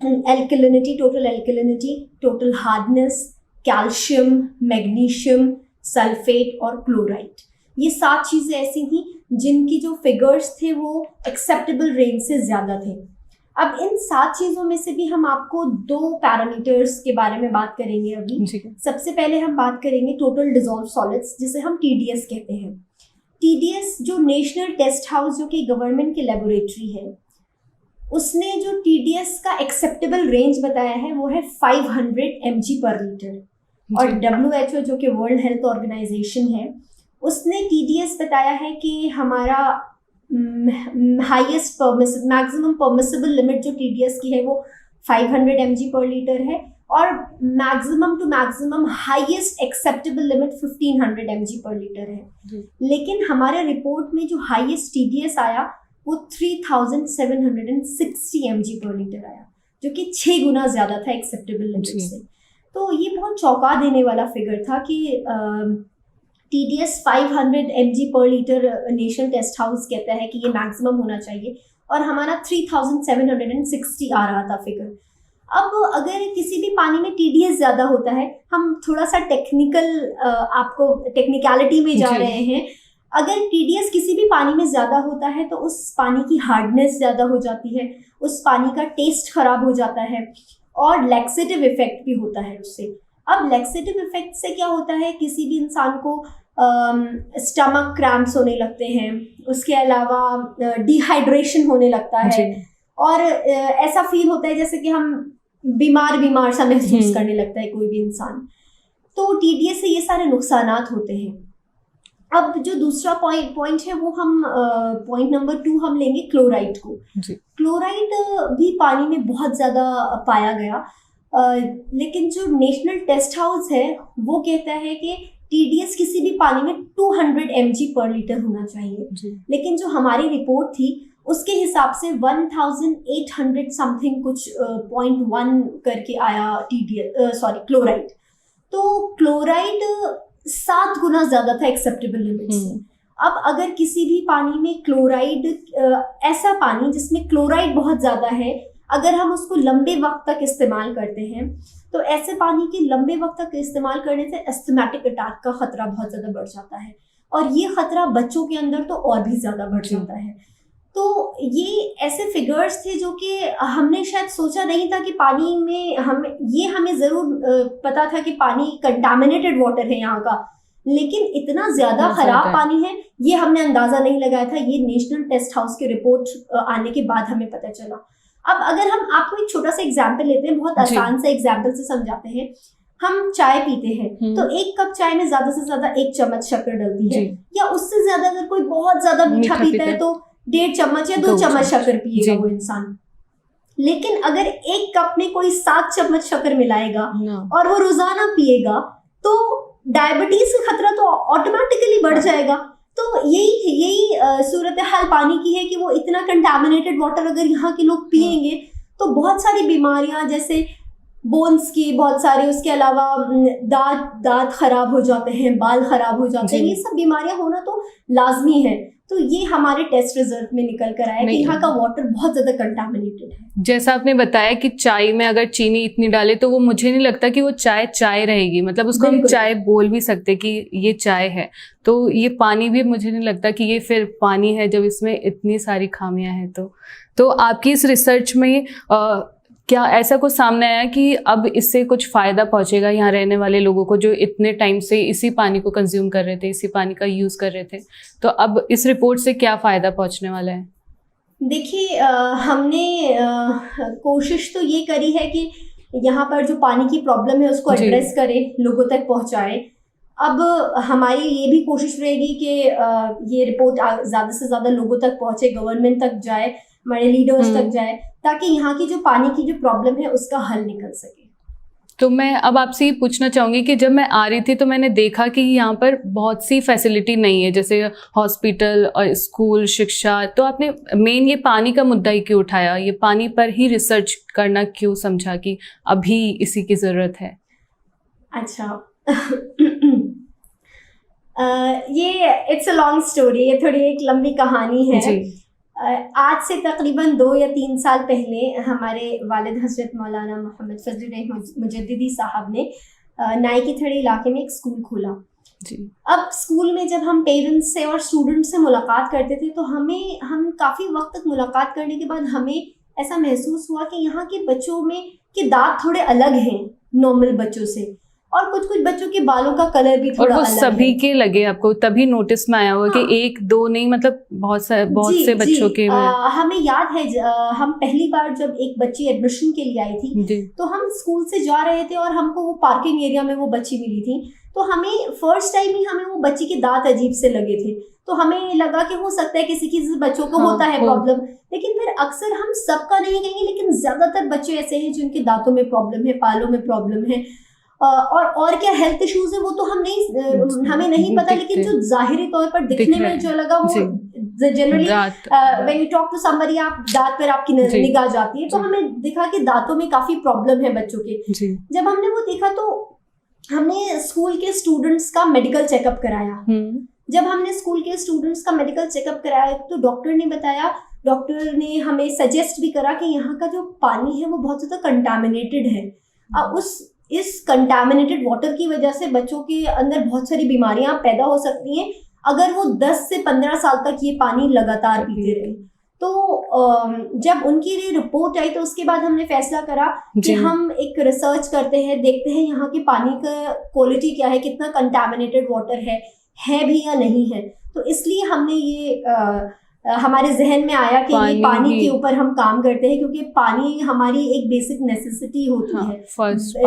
S1: alkalinity, total alkalinity, total hardness, calcium, magnesium, sulphate और क्लोराइड। ये 7 चीज़ें ऐसी थी जिनकी जो फिगर्स थे वो एक्सेप्टेबल रेंज से ज़्यादा थे। अब इन 7 चीज़ों में से भी हम आपको 2 पैरामीटर्स के बारे में बात करेंगे अभी। सबसे पहले हम बात करेंगे टोटल डिजॉल्व सॉलिड्स, जिसे हम TDS कहते हैं। TDS जो नेशनल टेस्ट हाउस, जो कि गवर्नमेंट की लेबोरेटरी है, उसने जो TDS का एक्सेप्टेबल रेंज बताया है वो है 500 mg पर लीटर, और WHO जो कि वर्ल्ड हेल्थ ऑर्गेनाइजेशन है, उसने TDS बताया है कि हमारा हाईएस्ट मैक्सिमम परमिसिबल लिमिट जो TDS की है वो 500 mg पर लीटर है, और maximum to maximum highest acceptable limit 1500 mg per litre है। लेकिन हमारे रिपोर्ट में जो हाईएस्ट TDS आया वो 3760 mg पर लीटर आया, जो कि 6 गुना ज़्यादा था एक्सेप्टेबल लिमिट से। तो ये बहुत चौंका देने वाला फिगर था कि TDS 500 mg per litre national test house कहता है कि ये मैक्सिमम होना चाहिए, और हमारा 3760 आ रहा था फिगर। अब अगर किसी भी पानी में TDS ज़्यादा होता है, हम थोड़ा सा आपको टेक्निकलिटी में जा रहे हैं, अगर TDS किसी भी पानी में ज़्यादा होता है तो उस पानी की हार्डनेस ज़्यादा हो जाती है, उस पानी का टेस्ट ख़राब हो जाता है, और लैक्सेटिव इफेक्ट भी होता है उससे। अब लैक्सेटिव इफेक्ट से क्या होता है, किसी भी इंसान को स्टमक क्रैम्प्स होने लगते हैं, उसके अलावा डिहाइड्रेशन होने लगता है, और ऐसा फील होता है जैसे कि हम बीमार सा महसूस करने लगता है कोई भी इंसान। तो TDS से ये सारे नुकसानात होते हैं। अब जो दूसरा पॉइंट है वो हम पॉइंट नंबर 2 हम लेंगे क्लोराइड को। क्लोराइड भी पानी में बहुत ज़्यादा पाया गया, लेकिन जो नेशनल टेस्ट हाउस है वो कहता है कि TDS किसी भी पानी में 200 mg पर लीटर होना चाहिए, लेकिन जो हमारी रिपोर्ट थी उसके हिसाब से 1800 समथिंग कुछ 0.1 करके आया क्लोराइड। तो क्लोराइड 7 गुना ज़्यादा था एक्सेप्टेबल लिमिट से, अब अगर किसी भी पानी में क्लोराइड, ऐसा पानी जिसमें क्लोराइड बहुत ज़्यादा है, अगर हम उसको लंबे वक्त तक इस्तेमाल करते हैं तो ऐसे पानी के लंबे वक्त तक इस्तेमाल करने से एस्थमेटिक अटैक का खतरा बहुत ज़्यादा बढ़ जाता है, और ये खतरा बच्चों के अंदर तो और भी ज़्यादा बढ़ जाता है। तो ये ऐसे फिगर्स थे जो कि हमने शायद सोचा नहीं था कि पानी में हमें ज़रूर पता था कि पानी कंटामिनेटेड वाटर है यहाँ का, लेकिन इतना ज़्यादा ख़राब पानी है ये हमने अंदाज़ा नहीं लगाया था। ये नेशनल टेस्ट हाउस की रिपोर्ट आने के बाद हमें पता चला। अब अगर हम आपको एक छोटा सा एग्जाम्पल लेते हैं, बहुत आसान सा एग्जाम्पल से समझाते हैं। हम चाय पीते हैं तो 1 कप चाय में ज्यादा से ज्यादा 1 चम्मच शक्कर डलती है, या उससे ज्यादा अगर कोई बहुत ज्यादा मीठा पीता है तो 1.5 चम्मच या 2 चम्मच शक्कर पिएगा वो इंसान। लेकिन अगर 1 कप में कोई 7 चम्मच शक्कर मिलाएगा और वो रोजाना पिएगा तो डायबिटीज का खतरा तो ऑटोमेटिकली बढ़ जाएगा। तो यही सूरत हाल पानी की है कि वो इतना कंटामिनेटेड वाटर अगर यहाँ के लोग पिएंगे तो बहुत सारी बीमारियां, जैसे बोन्स की बहुत सारी, उसके अलावा दांत खराब हो जाते हैं, बाल खराब हो जाते हैं, ये सब बीमारियां होना तो लाजमी है। तो ये हमारे टेस्ट रिजल्ट में निकल कर आया कि यहाँ का वाटर बहुत ज्यादा कंटामिनेटेड है।
S8: जैसा आपने बताया कि चाय में अगर चीनी इतनी डाले तो वो, मुझे नहीं लगता कि वो चाय रहेगी, मतलब उसको हम चाय बोल भी सकते कि ये चाय है। तो ये पानी भी मुझे नहीं लगता कि ये फिर पानी है जब इसमें इतनी सारी खामियां हैं। तो आपकी इस रिसर्च में क्या ऐसा कुछ सामने आया कि अब इससे कुछ फायदा पहुंचेगा यहाँ रहने वाले लोगों को जो इतने टाइम से इसी पानी को कंज्यूम कर रहे थे, इसी पानी का यूज कर रहे थे? तो अब इस रिपोर्ट से क्या फायदा पहुंचने वाला है?
S1: देखिए, हमने कोशिश तो ये करी है कि यहाँ पर जो पानी की प्रॉब्लम है उसको एड्रेस करें, लोगों तक पहुँचाएं। अब हमारी ये भी कोशिश रहेगी कि ये रिपोर्ट ज़्यादा से ज़्यादा लोगों तक पहुँचे, गवर्नमेंट तक जाए, हमारे लीडर्स तक जाए, ताकि यहाँ की जो पानी की जो प्रॉब्लम है उसका हल निकल सके।
S8: तो मैं अब आपसे ये पूछना चाहूँगी कि जब मैं आ रही थी तो मैंने देखा कि यहाँ पर बहुत सी फैसिलिटी नहीं है, जैसे हॉस्पिटल और स्कूल, शिक्षा। तो आपने मेन ये पानी का मुद्दा ही क्यों उठाया? ये पानी पर ही रिसर्च करना क्यों समझा कि अभी इसी की ज़रूरत है?
S1: अच्छा ये इट्स अ लॉन्ग स्टोरी, ये थोड़ी एक लंबी कहानी है जी। आज से तकरीबन 2 या 3 साल पहले हमारे वालिद हज़रत मौलाना मोहम्मद फजल रहमान मुजद्दिदी साहब ने नाई की थड़ी इलाके में एक स्कूल खोला जी। अब स्कूल में जब हम पेरेंट्स से और स्टूडेंट्स से मुलाकात करते थे तो हम काफ़ी वक्त तक मुलाकात करने के बाद हमें ऐसा महसूस हुआ कि यहाँ के बच्चों में के दांत थोड़े अलग हैं नॉर्मल बच्चों से, और कुछ बच्चों के बालों का कलर भी थोड़ा अलग है।
S8: सभी के लगे आपको तभी नोटिस में आया हुआ कि 1-2 नहीं, मतलब बहुत से बच्चों के
S1: हमें याद है हम पहली बार जब एक बच्ची एडमिशन के लिए आई थी तो हम स्कूल से जा रहे थे और हमको वो पार्किंग एरिया में वो बच्ची मिली थी। तो हमें फर्स्ट टाइम ही हमें वो बच्ची के दांत अजीब से लगे थे, तो हमें लगा कि हो सकता है किसी बच्चों को होता है प्रॉब्लम, लेकिन फिर अक्सर हम सबका नहीं कहेंगे लेकिन ज्यादातर बच्चे ऐसे हैं जिनके दांतों में प्रॉब्लम है, बालों में प्रॉब्लम है, और क्या हेल्थ इश्यूज है वो तो हमें नहीं पता, लेकिन जो जाहिरी तौर पर दिखने में जो लगा वो generally when you talk to somebody आप दांत पर आपकी निगाह जाती है, तो हमें दिखा कि दांतों में काफी प्रॉब्लम है बच्चों के। जब हमने वो देखा तो हमने स्कूल के स्टूडेंट्स का मेडिकल चेकअप कराया। जब हमने स्कूल के स्टूडेंट्स का मेडिकल चेकअप कराया तो डॉक्टर ने हमें सजेस्ट भी करा कि यहाँ का जो पानी है वो बहुत ज्यादा कंटामिनेटेड है। इस कंटामिनेटेड वाटर की वजह से बच्चों के अंदर बहुत सारी बीमारियां पैदा हो सकती हैं अगर वो 10 से 15 साल तक ये पानी लगातार पीते रहे। तो जब उनकी ये रिपोर्ट आई तो उसके बाद हमने फैसला करा कि हम एक रिसर्च करते हैं, देखते हैं यहाँ के पानी का क्वालिटी क्या है, कितना कंटामिनेटेड वाटर है भी या नहीं है। तो इसलिए हमने ये हमारे जहन में आया कि ये पानी के ऊपर हम काम करते हैं, क्योंकि पानी हमारी एक बेसिक नेसेसिटी होती है,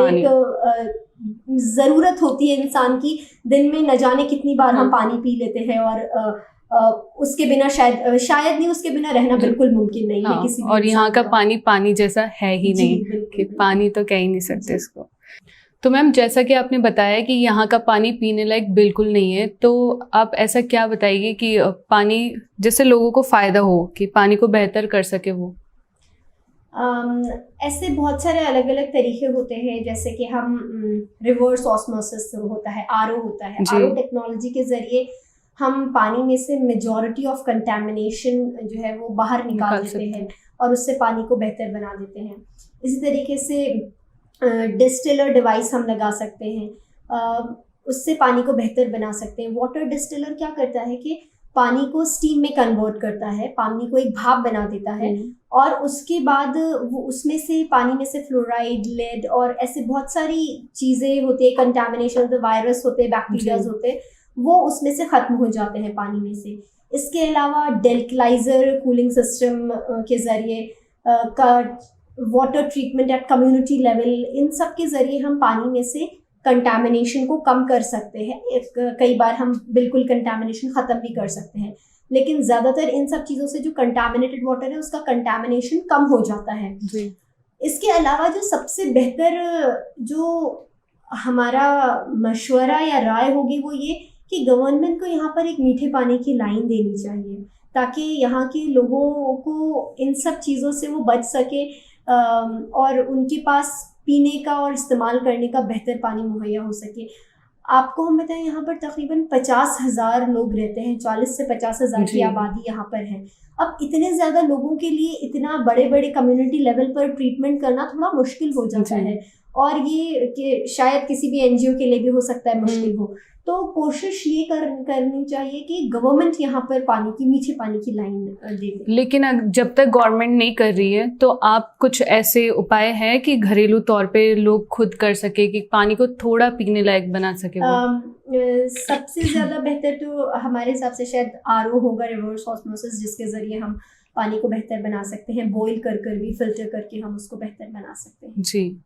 S1: एक ज़रूरत होती है इंसान की। दिन में न जाने कितनी बार हम पानी पी लेते हैं और उसके बिना शायद नहीं, उसके बिना रहना बिल्कुल मुमकिन नहीं है किसी भी।
S8: और यहाँ का पानी जैसा है ही नहीं कि पानी तो कह ही नहीं सकते इसको। तो मैम, जैसा कि आपने बताया कि यहाँ का पानी पीने लायक बिल्कुल नहीं है, तो आप ऐसा क्या बताइए कि पानी जिससे लोगों को फ़ायदा हो, कि पानी को बेहतर कर सके वो?
S1: ऐसे बहुत सारे अलग अलग तरीके होते हैं, जैसे कि हम रिवर्स ऑस्मोसिस होता है, आरओ होता है, आरओ टेक्नोलॉजी के ज़रिए हम पानी में से मेजॉरिटी ऑफ कंटेमिनेशन जो है वो बाहर निकाल देते हैं और उससे पानी को बेहतर बना देते हैं। इसी तरीके से डिस्टिलर डिवाइस हम लगा सकते हैं, उससे पानी को बेहतर बना सकते हैं। वाटर डिस्टिलर क्या करता है कि पानी को स्टीम में कन्वर्ट करता है, पानी को एक भाप बना देता है और उसके बाद वो उसमें से पानी में से फ्लोराइड, लेड और ऐसे बहुत सारी चीज़ें होती है, कंटामिनेशन होते, वायरस होते, बैक्टीरियाज होते, वो उसमें से ख़त्म हो जाते हैं पानी में से। इसके अलावा डेल्कलाइजर कूलिंग सिस्टम के ज़रिए का water treatment at community level, इन सब के ज़रिए हम पानी में से कंटामिनेशन को कम कर सकते हैं। कई बार हम बिल्कुल कंटामिनेशन ख़त्म भी कर सकते हैं, लेकिन ज़्यादातर इन सब चीज़ों से जो कंटामिनेटेड वाटर है उसका कंटामिनेशन कम हो जाता है जी। इसके अलावा जो सबसे बेहतर जो हमारा मशवरा या राय होगी वो ये कि गवर्नमेंट को यहाँ पर एक मीठे पानी की लाइन देनी चाहिए ताकि यहाँ के लोगों को इन सब चीज़ों से वो बच सके और उनके पास पीने का और इस्तेमाल करने का बेहतर पानी मुहैया हो सके। आपको हम बताएं यहाँ पर तकरीबन 50,000 लोग रहते हैं, 40 से 50,000 की आबादी यहाँ पर है। अब इतने ज़्यादा लोगों के लिए इतना बड़े बड़े कम्युनिटी लेवल पर ट्रीटमेंट करना थोड़ा मुश्किल हो जाता है और ये कि शायद किसी भी एनजीओ के लिए भी हो सकता है मुश्किल हो। तो कोशिश ये करनी चाहिए कि गवर्नमेंट यहाँ पर पानी की, मीठे पानी की लाइन दे।
S8: लेकिन जब तक गवर्नमेंट नहीं कर रही है तो आप कुछ ऐसे उपाय हैं कि घरेलू तौर पे लोग खुद कर सके कि पानी को थोड़ा पीने लायक बना सके?
S1: सबसे ज़्यादा बेहतर तो हमारे हिसाब से शायद RO होगा, रिवर्स ऑस्मोसिस, जिसके ज़रिए हम पानी को बेहतर बना सकते हैं। बॉईल कर भी, फिल्टर करके हम उसको बेहतर बना सकते हैं
S8: जी।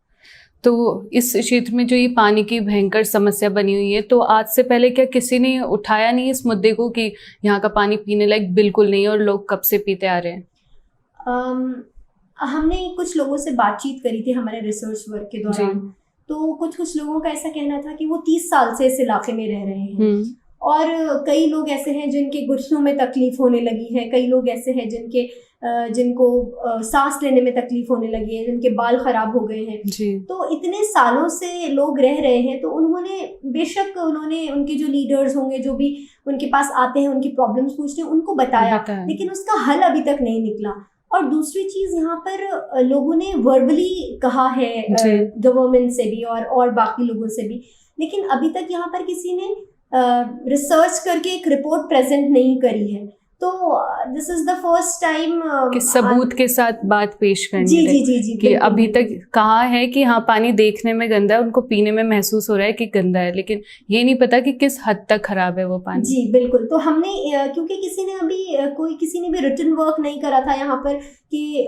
S8: तो इस क्षेत्र में जो ये पानी की भयंकर समस्या बनी हुई है, तो आज से पहले क्या किसी ने उठाया नहीं इस मुद्दे को कि यहाँ का पानी पीने लायक बिल्कुल नहीं है और लोग कब से पीते आ रहे हैं?
S1: हमने कुछ लोगों से बातचीत करी थी हमारे रिसर्च वर्क के दौरान, तो कुछ लोगों का ऐसा कहना था कि वो 30 साल से इस इलाके में रह रहे हैं और कई लोग ऐसे हैं जिनके घुटनों में तकलीफ होने लगी है, कई लोग ऐसे हैं जिनको सांस लेने में तकलीफ होने लगी है, जिनके बाल खराब हो गए हैं। तो इतने सालों से लोग रह रहे हैं, तो उन्होंने उनके जो लीडर्स होंगे, जो भी उनके पास आते हैं, उनकी प्रॉब्लम्स पूछते हैं, उनको बताया, लेकिन उसका हल अभी तक नहीं निकला। और दूसरी चीज़, यहाँ पर लोगों ने वर्बली कहा है गवर्नमेंट से भी और बाकी लोगों से भी, लेकिन अभी तक यहाँ पर किसी ने रिसर्च करके एक रिपोर्ट प्रेजेंट नहीं करी है। तो this is the first time
S8: कि सबूत के साथ बात पेश करनी
S1: जी
S8: कि अभी तक कहा है कि हाँ पानी देखने में गंदा है, उनको पीने में महसूस हो रहा है कि गंदा है, लेकिन ये नहीं पता कि किस हद तक खराब है वो पानी।
S1: जी बिल्कुल। तो हमने क्योंकि किसी ने भी रिटन वर्क नहीं करा था यहाँ पर कि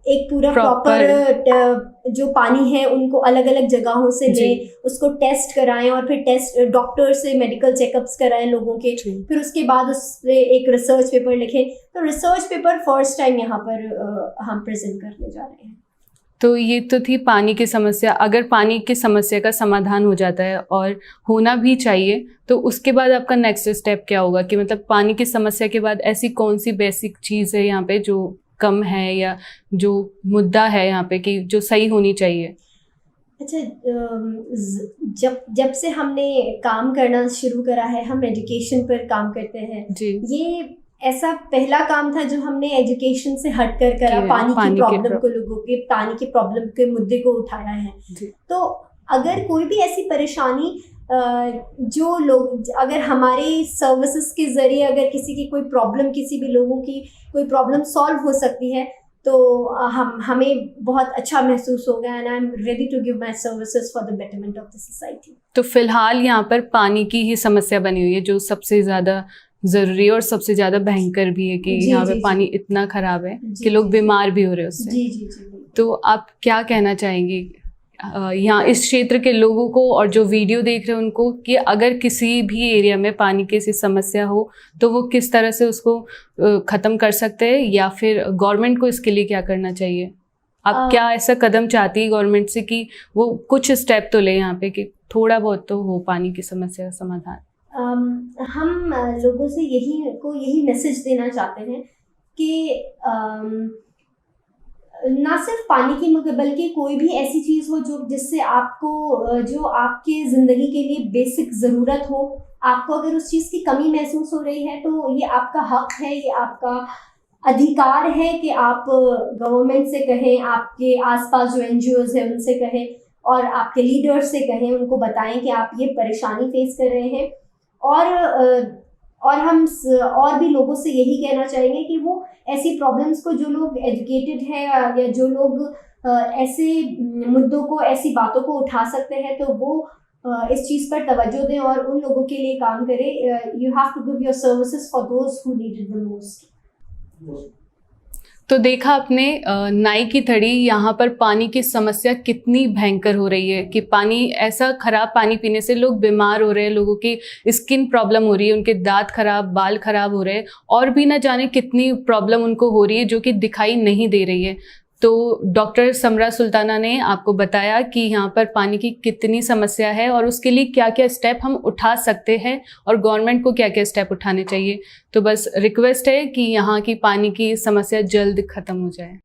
S1: एक पूरा प्रॉपर जो पानी है उनको अलग अलग जगहों से लें, उसको टेस्ट कराएं और फिर डॉक्टर से मेडिकल चेकअप्स कराएं लोगों के, फिर उसके बाद उस पे एक रिसर्च पेपर लिखें। तो रिसर्च पेपर फर्स्ट टाइम यहाँ पर हम प्रेजेंट करने जा रहे हैं।
S8: तो ये तो थी पानी की समस्या। अगर पानी की समस्या का समाधान हो जाता है और होना भी चाहिए, तो उसके बाद आपका नेक्स्ट स्टेप क्या होगा? कि मतलब पानी की समस्या के बाद ऐसी कौन सी बेसिक चीज़ है यहाँ पे जो कम है या जो मुद्दा है यहाँ पे कि जो सही होनी चाहिए?
S1: अच्छा, जब से हमने काम करना शुरू करा है, हम एजुकेशन पर काम करते हैं जी। ये ऐसा पहला काम था जो हमने एजुकेशन से हटकर करा, पानी की प्रॉब्लम को, लोगों के पानी की प्रॉब्लम के मुद्दे को उठाया है। तो अगर कोई भी ऐसी परेशानी जो लोग, अगर हमारे सर्विसेज के ज़रिए अगर किसी की कोई प्रॉब्लम, किसी भी लोगों की कोई प्रॉब्लम सॉल्व हो सकती है, तो हमें बहुत अच्छा महसूस होगा and I am ready to give my services for the betterment of the society.
S8: तो फिलहाल यहाँ पर पानी की ही समस्या बनी हुई है जो सबसे ज़्यादा ज़रूरी और सबसे ज़्यादा भयंकर भी है कि यहाँ पे पानी इतना ख़राब है कि लोग बीमार भी हो रहे हैं उससे।
S1: जी।
S8: तो आप क्या कहना चाहेंगी यहाँ इस क्षेत्र के लोगों को और जो वीडियो देख रहे हैं उनको, कि अगर किसी भी एरिया में पानी की ऐसी समस्या हो तो वो किस तरह से उसको ख़त्म कर सकते हैं, या फिर गवर्नमेंट को इसके लिए क्या करना चाहिए? आप क्या ऐसा कदम चाहती है गवर्नमेंट से कि वो कुछ स्टेप तो ले यहाँ पे कि थोड़ा बहुत तो हो पानी की समस्या का समाधान?
S1: हम लोगों से यही मैसेज देना चाहते हैं कि ना सिर्फ पानी की बल्कि कोई भी ऐसी चीज़ हो जो आपके ज़िंदगी के लिए बेसिक ज़रूरत हो, आपको अगर उस चीज़ की कमी महसूस हो रही है तो ये आपका हक है, ये आपका अधिकार है कि आप गवर्नमेंट से कहें, आपके आसपास जो NGOs है उनसे कहें और आपके लीडर्स से कहें, उनको बताएं कि आप ये परेशानी फेस कर रहे हैं। और हम और भी लोगों से यही कहना चाहेंगे कि वो ऐसी प्रॉब्लम्स को, जो लोग एजुकेटेड है या जो लोग ऐसे मुद्दों को, ऐसी बातों को उठा सकते हैं, तो वो इस चीज़ पर तवज्जो दें और उन लोगों के लिए काम करें। You have to give your services for those who need it the most.
S8: तो देखा आपने नाई की थड़ी, यहाँ पर पानी की समस्या कितनी भयंकर हो रही है कि पानी, ऐसा खराब पानी पीने से लोग बीमार हो रहे हैं, लोगों की स्किन प्रॉब्लम हो रही है, उनके दांत खराब, बाल खराब हो रहे हैं और भी ना जाने कितनी प्रॉब्लम उनको हो रही है जो कि दिखाई नहीं दे रही है। तो डॉक्टर समरा सुल्ताना ने आपको बताया कि यहाँ पर पानी की कितनी समस्या है और उसके लिए क्या क्या स्टेप हम उठा सकते हैं और गवर्नमेंट को क्या क्या स्टेप उठाने चाहिए। तो बस रिक्वेस्ट है कि यहाँ की पानी की समस्या जल्द खत्म हो जाए।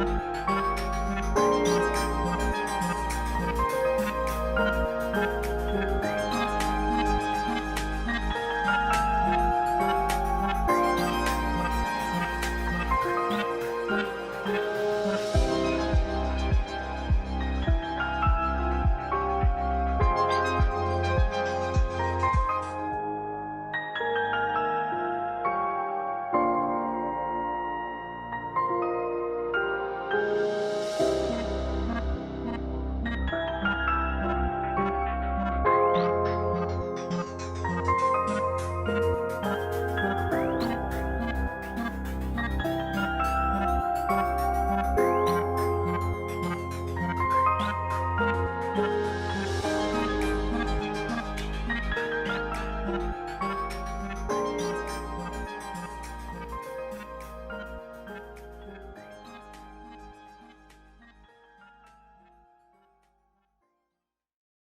S8: है।